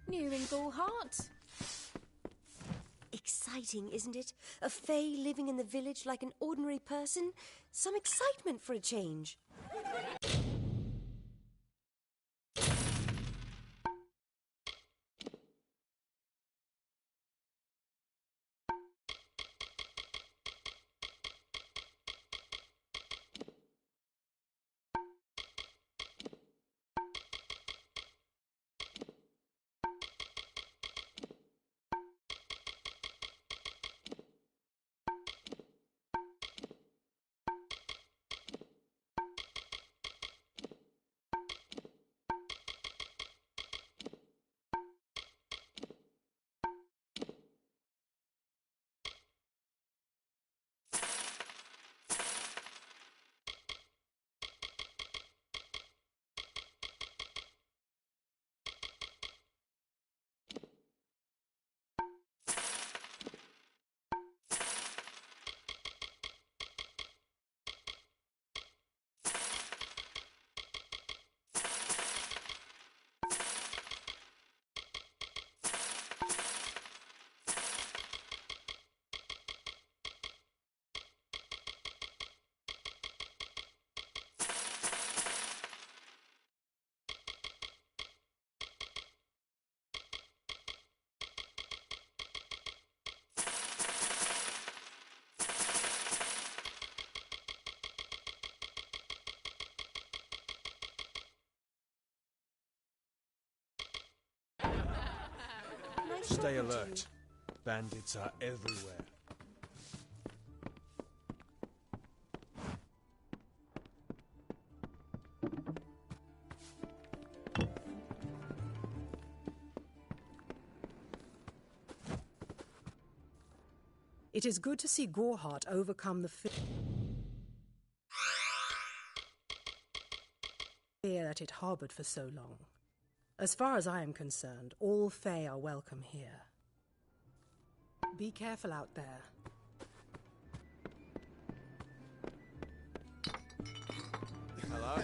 F: New in Gulhart. Exciting, isn't it? A fae living in the village like an ordinary person. Some excitement for a change.
I: Stay alert. Bandits are everywhere.
N: It is good to see Gorhart overcome the fear that it harbored for so long. As far as I am concerned, all Fae are welcome here. Be careful out there.
I: Hello?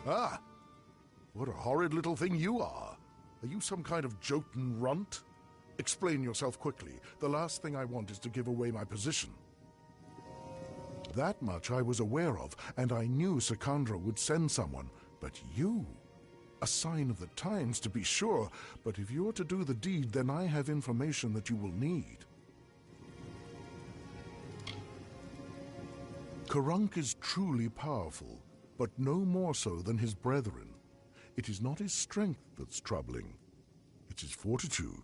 T: Ah! What a horrid little thing you are. Are you some kind of Jotun runt? Explain yourself quickly. The last thing I want is to give away my position. That much I was aware of, and I knew Sikandra would send someone. But you? A sign of the times, to be sure, but if you're to do the deed, then I have information that you will need. Karunk is truly powerful, but no more so than his brethren. It is not his strength that's troubling. It's his fortitude.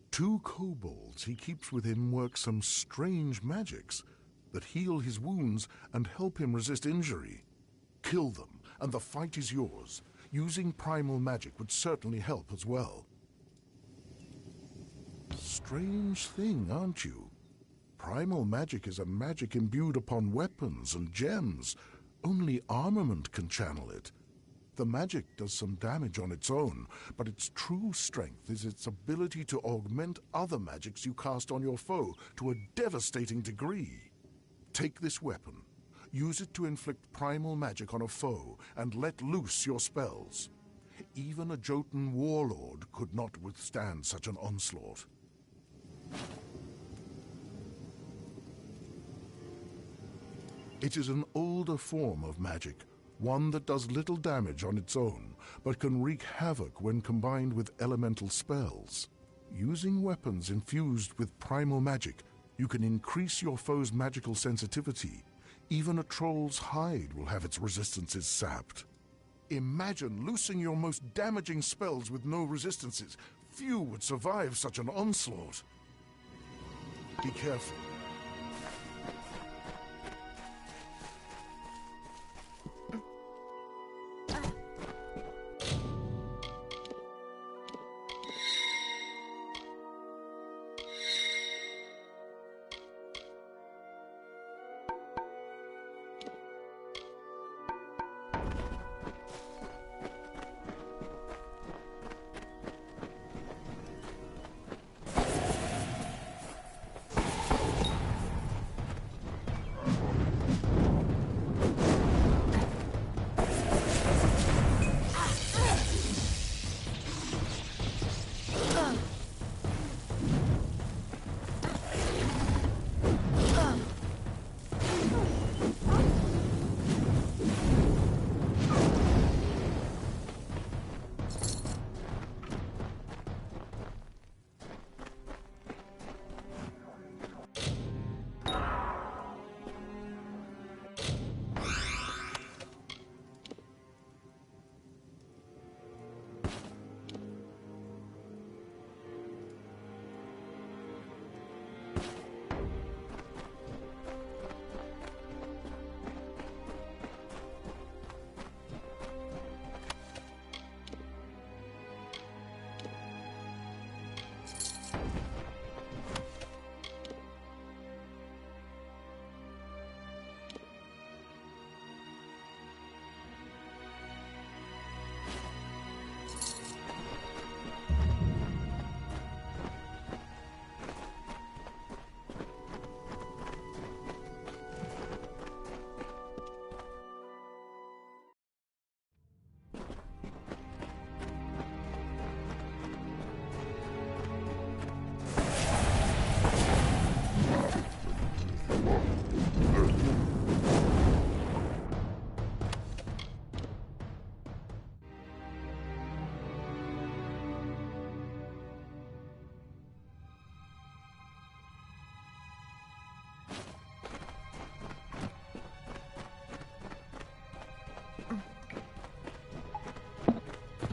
T: 2 kobolds he keeps with him work some strange magics that heal his wounds and help him resist injury. Kill them, and the fight is yours. Using primal magic would certainly help as well. Strange thing, aren't you? Primal magic is a magic imbued upon weapons and gems. Only armament can channel it. The magic does some damage on its own, but its true strength is its ability to augment other magics you cast on your foe to a devastating degree. Take this weapon, use it to inflict primal magic on a foe, and let loose your spells. Even a Jotun warlord could not withstand such an onslaught. It is an older form of magic, one that does little damage on its own, but can wreak havoc when combined with elemental spells. Using weapons infused with primal magic, you can increase your foe's magical sensitivity. Even a troll's hide will have its resistances sapped. Imagine loosing your most damaging spells with no resistances. Few would survive such an onslaught. Be careful.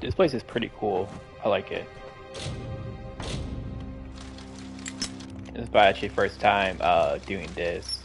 A: This place is pretty cool. I like it. This is my actually first time doing this.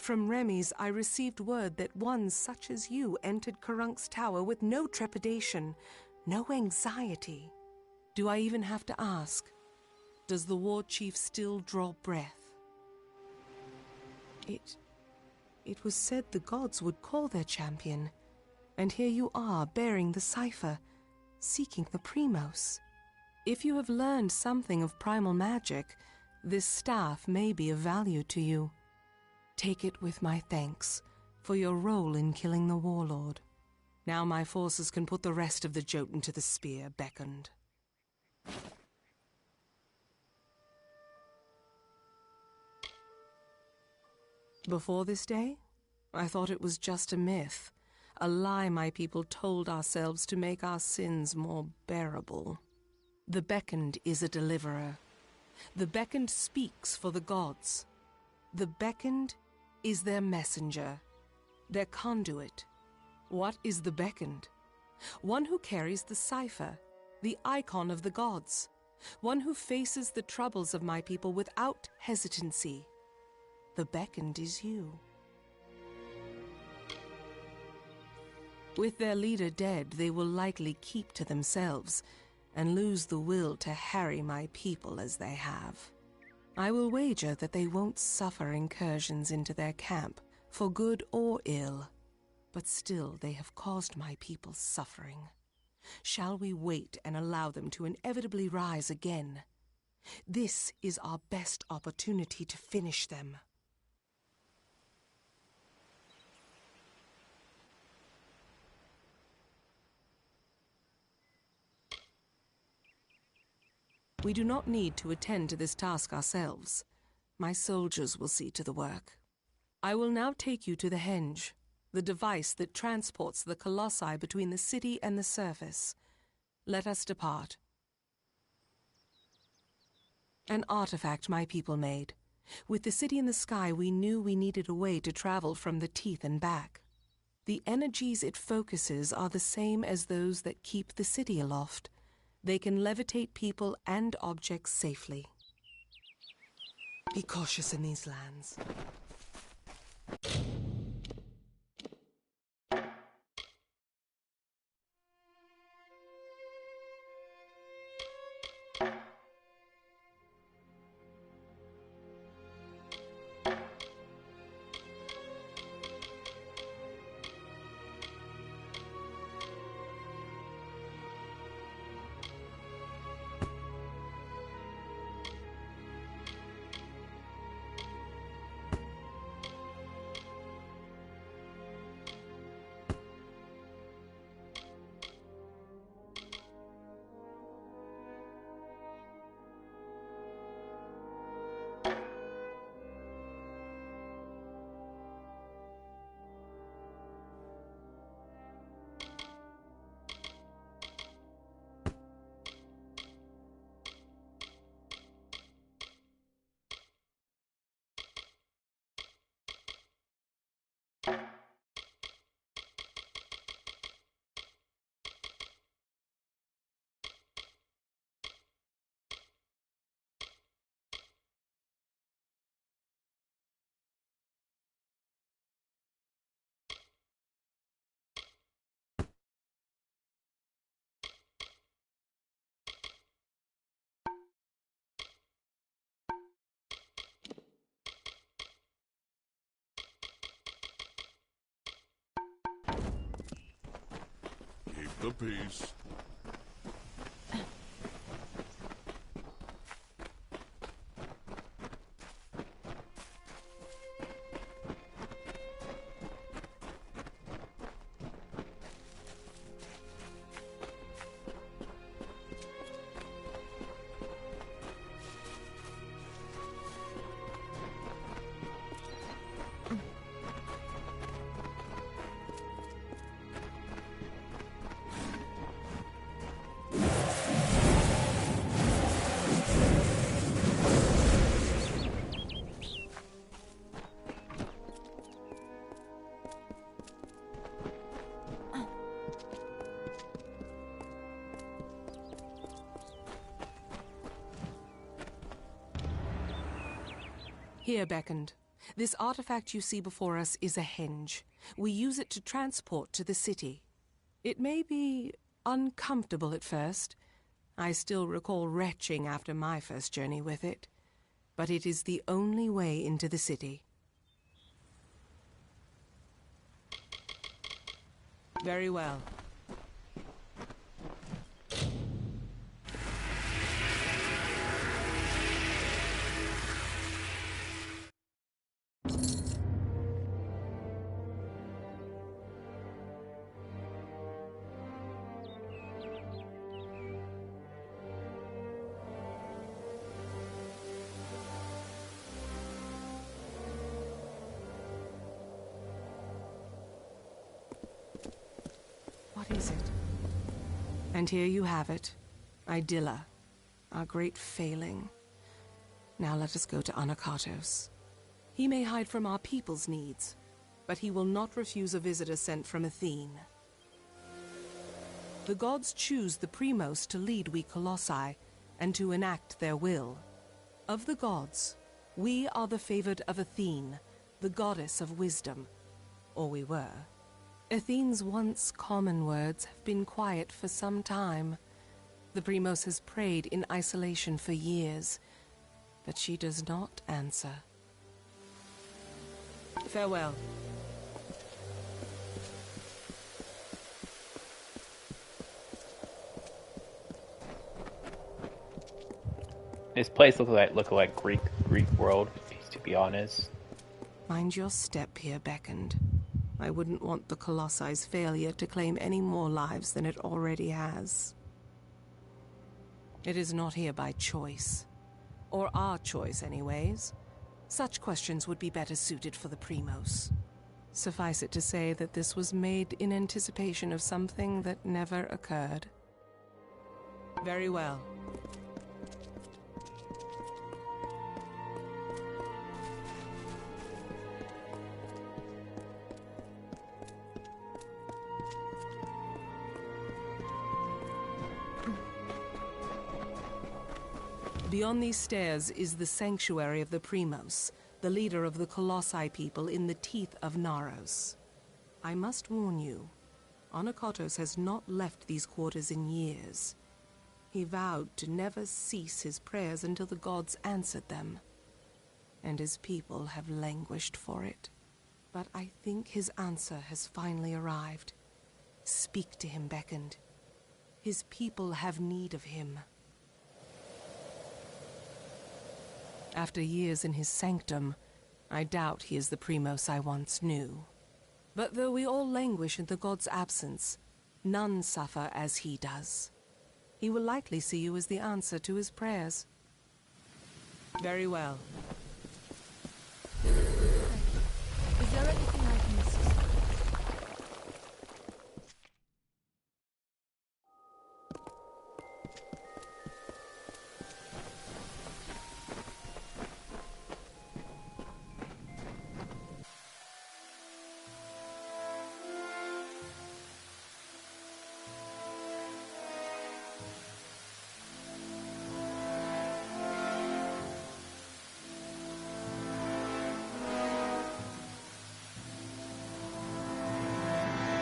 S: From Remy's, I received word that one such as you entered Karunk's tower with no trepidation, no anxiety. Do I even have to ask? Does the war chief still draw breath? It was said the gods would call their champion, and here you are bearing the cipher, seeking the Primos. If you have learned something of primal magic, this staff may be of value to you. Take it with my thanks for your role in killing the warlord. Now my forces can put the rest of the Jotun to the spear beckoned. Before this day, I thought it was just a myth, a lie my people told ourselves to make our sins more bearable. The beckoned is a deliverer. The beckoned speaks for the gods. The beckoned is their messenger, their conduit. What is the beckoned? One who carries the cipher, the icon of the gods. One who faces the troubles of my people without hesitancy. The beckoned is you. With their leader dead, they will likely keep to themselves and lose the will to harry my people as they have. I will wager that they won't suffer incursions into their camp, for good or ill. But still they have caused my people suffering. Shall we wait and allow them to inevitably rise again? This is our best opportunity to finish them. We do not need to attend to this task ourselves. My soldiers will see to the work. I will now take you to the henge, the device that transports the colossi between the city and the surface. Let us depart. An artifact my people made. With the city in the sky, we knew we needed a way to travel from the teeth and back. The energies it focuses are the same as those that keep the city aloft. They can levitate people and objects safely. Be cautious in these lands.
T: Keep the peace.
S: Here, beckoned. This artifact you see before us is a henge. We use it to transport to the city. It may be uncomfortable at first. I still recall retching after my first journey with it. But it is the only way into the city. Very well. What is it? And here you have it. Idylla, our great failing. Now let us go to Anakatos. He may hide from our people's needs, but he will not refuse a visitor sent from Athene. The gods choose the Primos to lead we Colossi, and to enact their will. Of the gods, we are the favored of Athene, the goddess of wisdom. Or we were. Athene's once common words have been quiet for some time. The Primos has prayed in isolation for years, but she does not answer. Farewell.
A: This place look like Greek world, to be honest.
S: Mind your step here, Beckoned. I wouldn't want the Colossi's failure to claim any more lives than it already has. It is not here by choice. Or our choice, anyways. Such questions would be better suited for the Primos. Suffice it to say that this was made in anticipation of something that never occurred. Very well. Beyond these stairs is the sanctuary of the Primos, the leader of the Colossi people in the teeth of Naros. I must warn you, Anakatos has not left these quarters in years. He vowed to never cease his prayers until the gods answered them, and his people have languished for it. But I think his answer has finally arrived. Speak to him, Beckoned. His people have need of him. After years in his sanctum, I doubt he is the Primos I once knew. But though we all languish in the god's absence, none suffer as he does. He will likely see you as the answer to his prayers. Very well.
C: Is there anything I can assist with?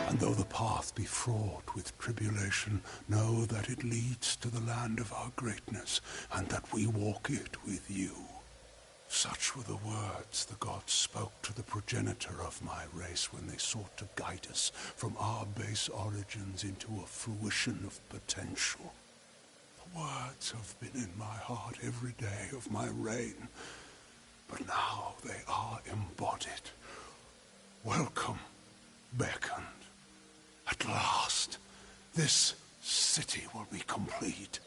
K: And though the path be fraught with tribulation, know that it leads to the land of our greatness, and that we walk it with you. Such were the words the gods spoke to the progenitor of my race when they sought to guide us from our base origins into a fruition of potential. The words have been in my heart every day of my reign, but now they are embodied. Welcome, Beckoned. At last, this city will be complete.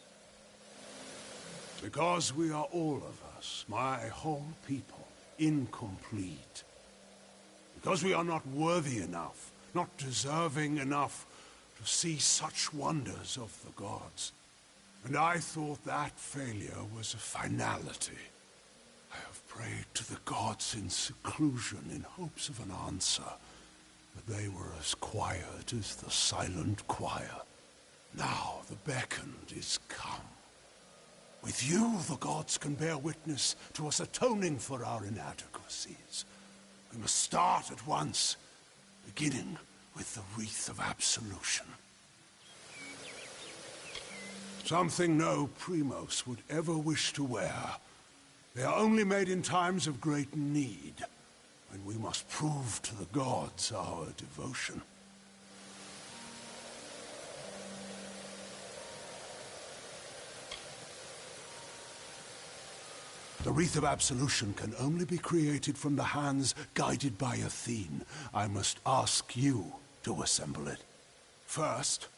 K: Because we are all of us, my whole people, incomplete. Because we are not worthy enough, not deserving enough to see such wonders of the gods. And I thought that failure was a finality. I have prayed to the gods in seclusion in hopes of an answer. But they were as quiet as the silent choir. Now the Beckoned is come. With you, the gods can bear witness to us atoning for our inadequacies. We must start at once, beginning with the Wreath of Absolution. Something no Primos would ever wish to wear. They are only made in times of great need, when we must prove to the gods our devotion. The Wreath of Absolution can only be created from the hands guided by Athene. I must ask you to assemble it. First,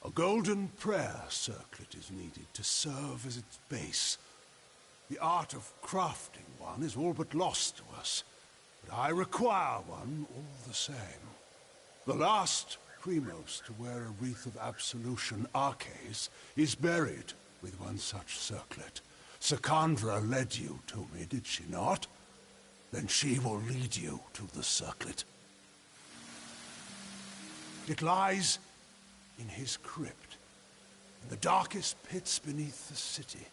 K: a golden prayer circlet is needed to serve as its base. The art of crafting one is all but lost to us, but I require one all the same. The last Primos to wear a Wreath of Absolution, Arcais, is buried with one such circlet. Secandra led you to me, did she not? Then she will lead you to the circlet. It lies in his crypt, in the darkest pits beneath the city.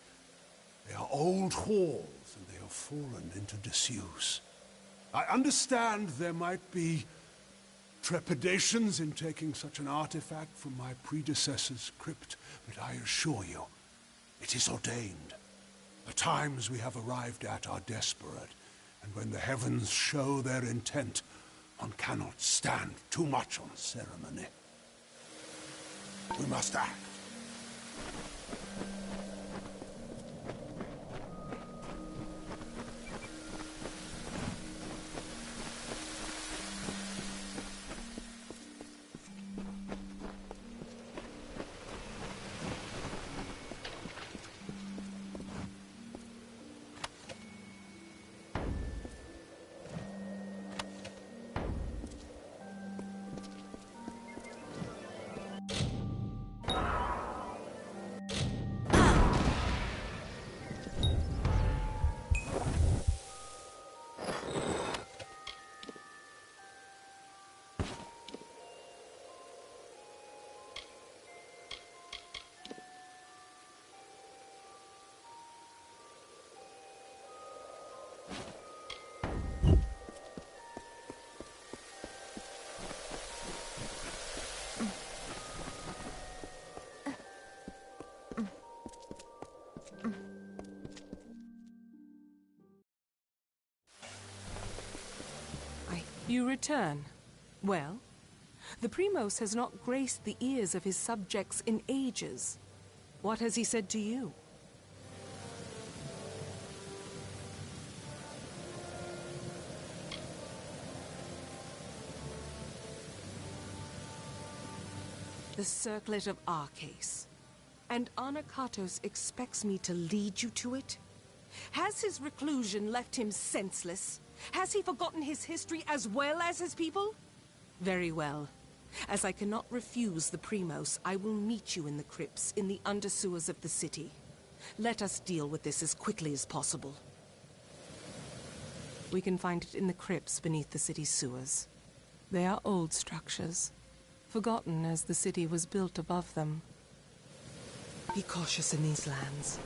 K: They are old halls, and they have fallen into disuse. I understand there might be trepidations in taking such an artifact from my predecessor's crypt, but I assure you, it is ordained. The times we have arrived at are desperate, and when the heavens show their intent, one cannot stand too much on ceremony. We must act.
S: You return. Well, the Primos has not graced the ears of his subjects in ages. What has he said to you? The Circlet of Arcais. And Anakatos expects me to lead you to it? Has his reclusion left him senseless? Has he forgotten his history as well as his people? Very well. As I cannot refuse the Primos, I will meet you in the crypts in the undersewers of the city. Let us deal with this as quickly as possible. We can find it in the crypts beneath the city's sewers. They are old structures, forgotten as the city was built above them. Be cautious in these lands.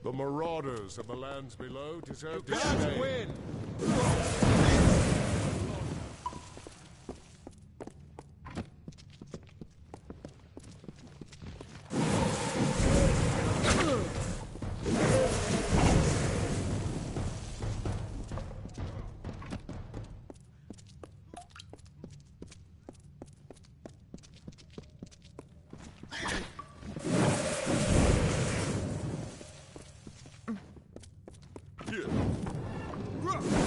T: The marauders of the lands below deserve to
I: can't
T: stay.
I: win!
T: Here.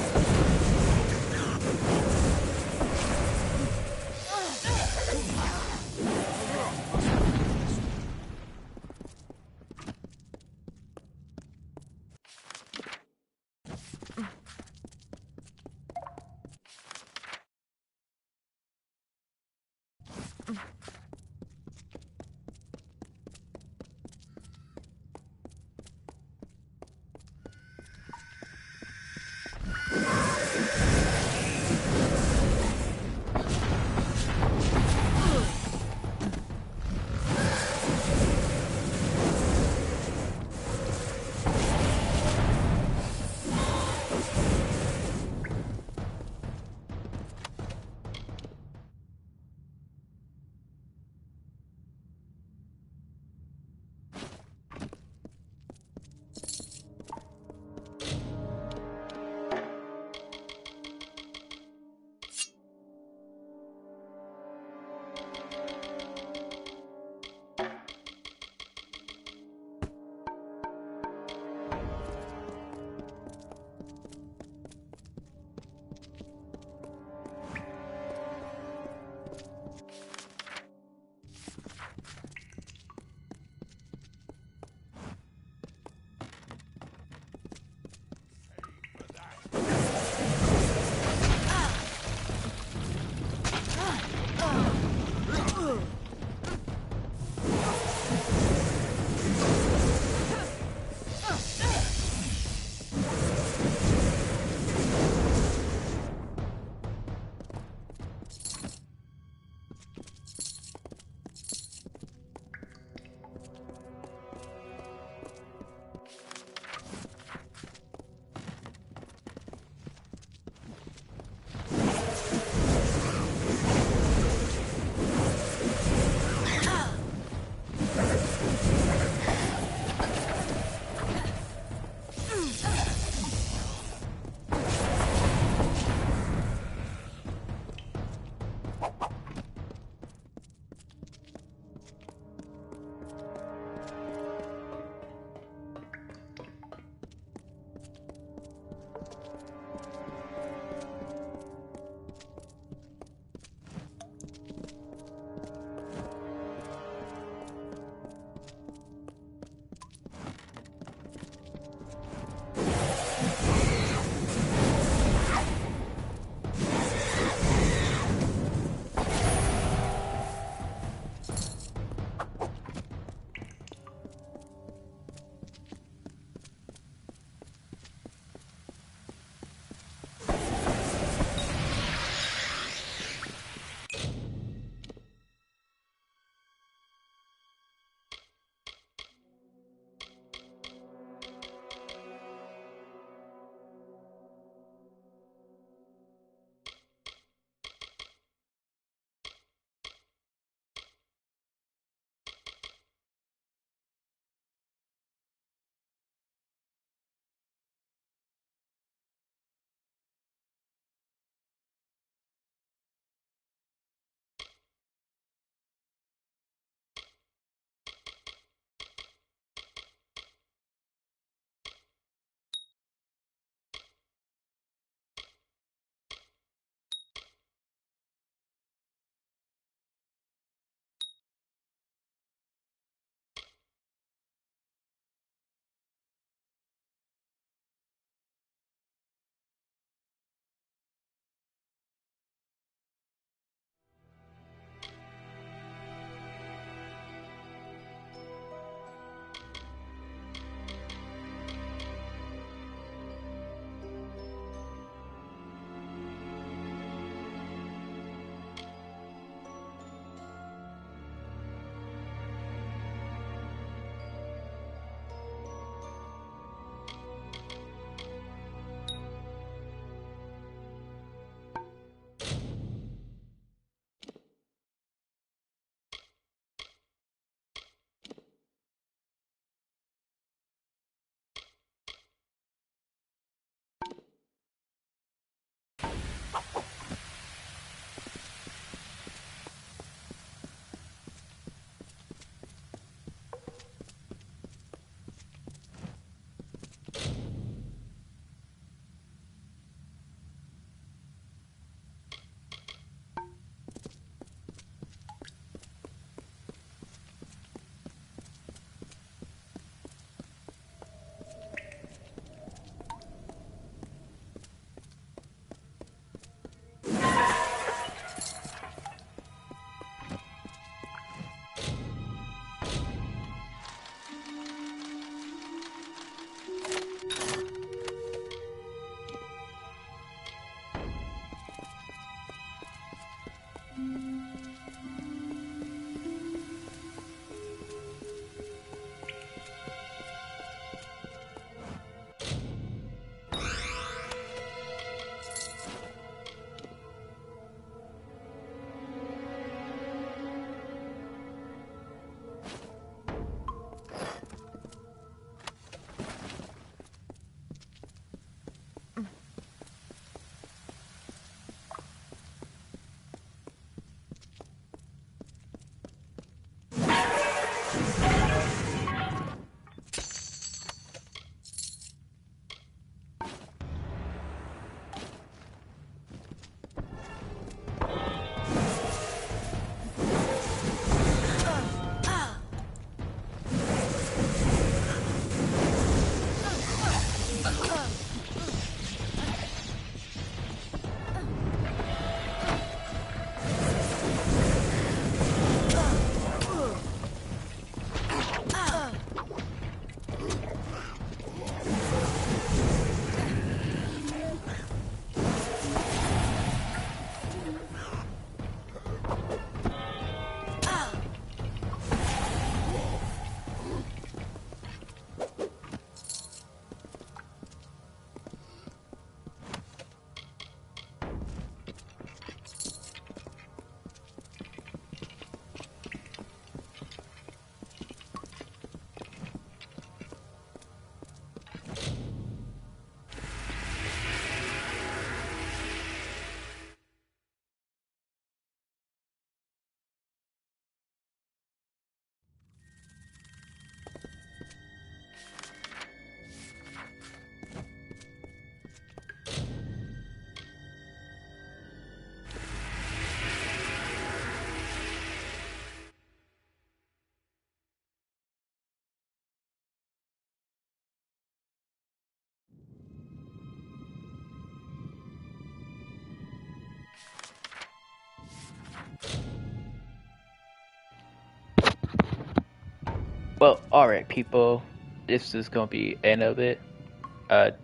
A: Well, alright, people. This is going to be end of it.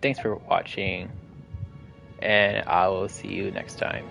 A: Thanks for watching. And I will see you next time.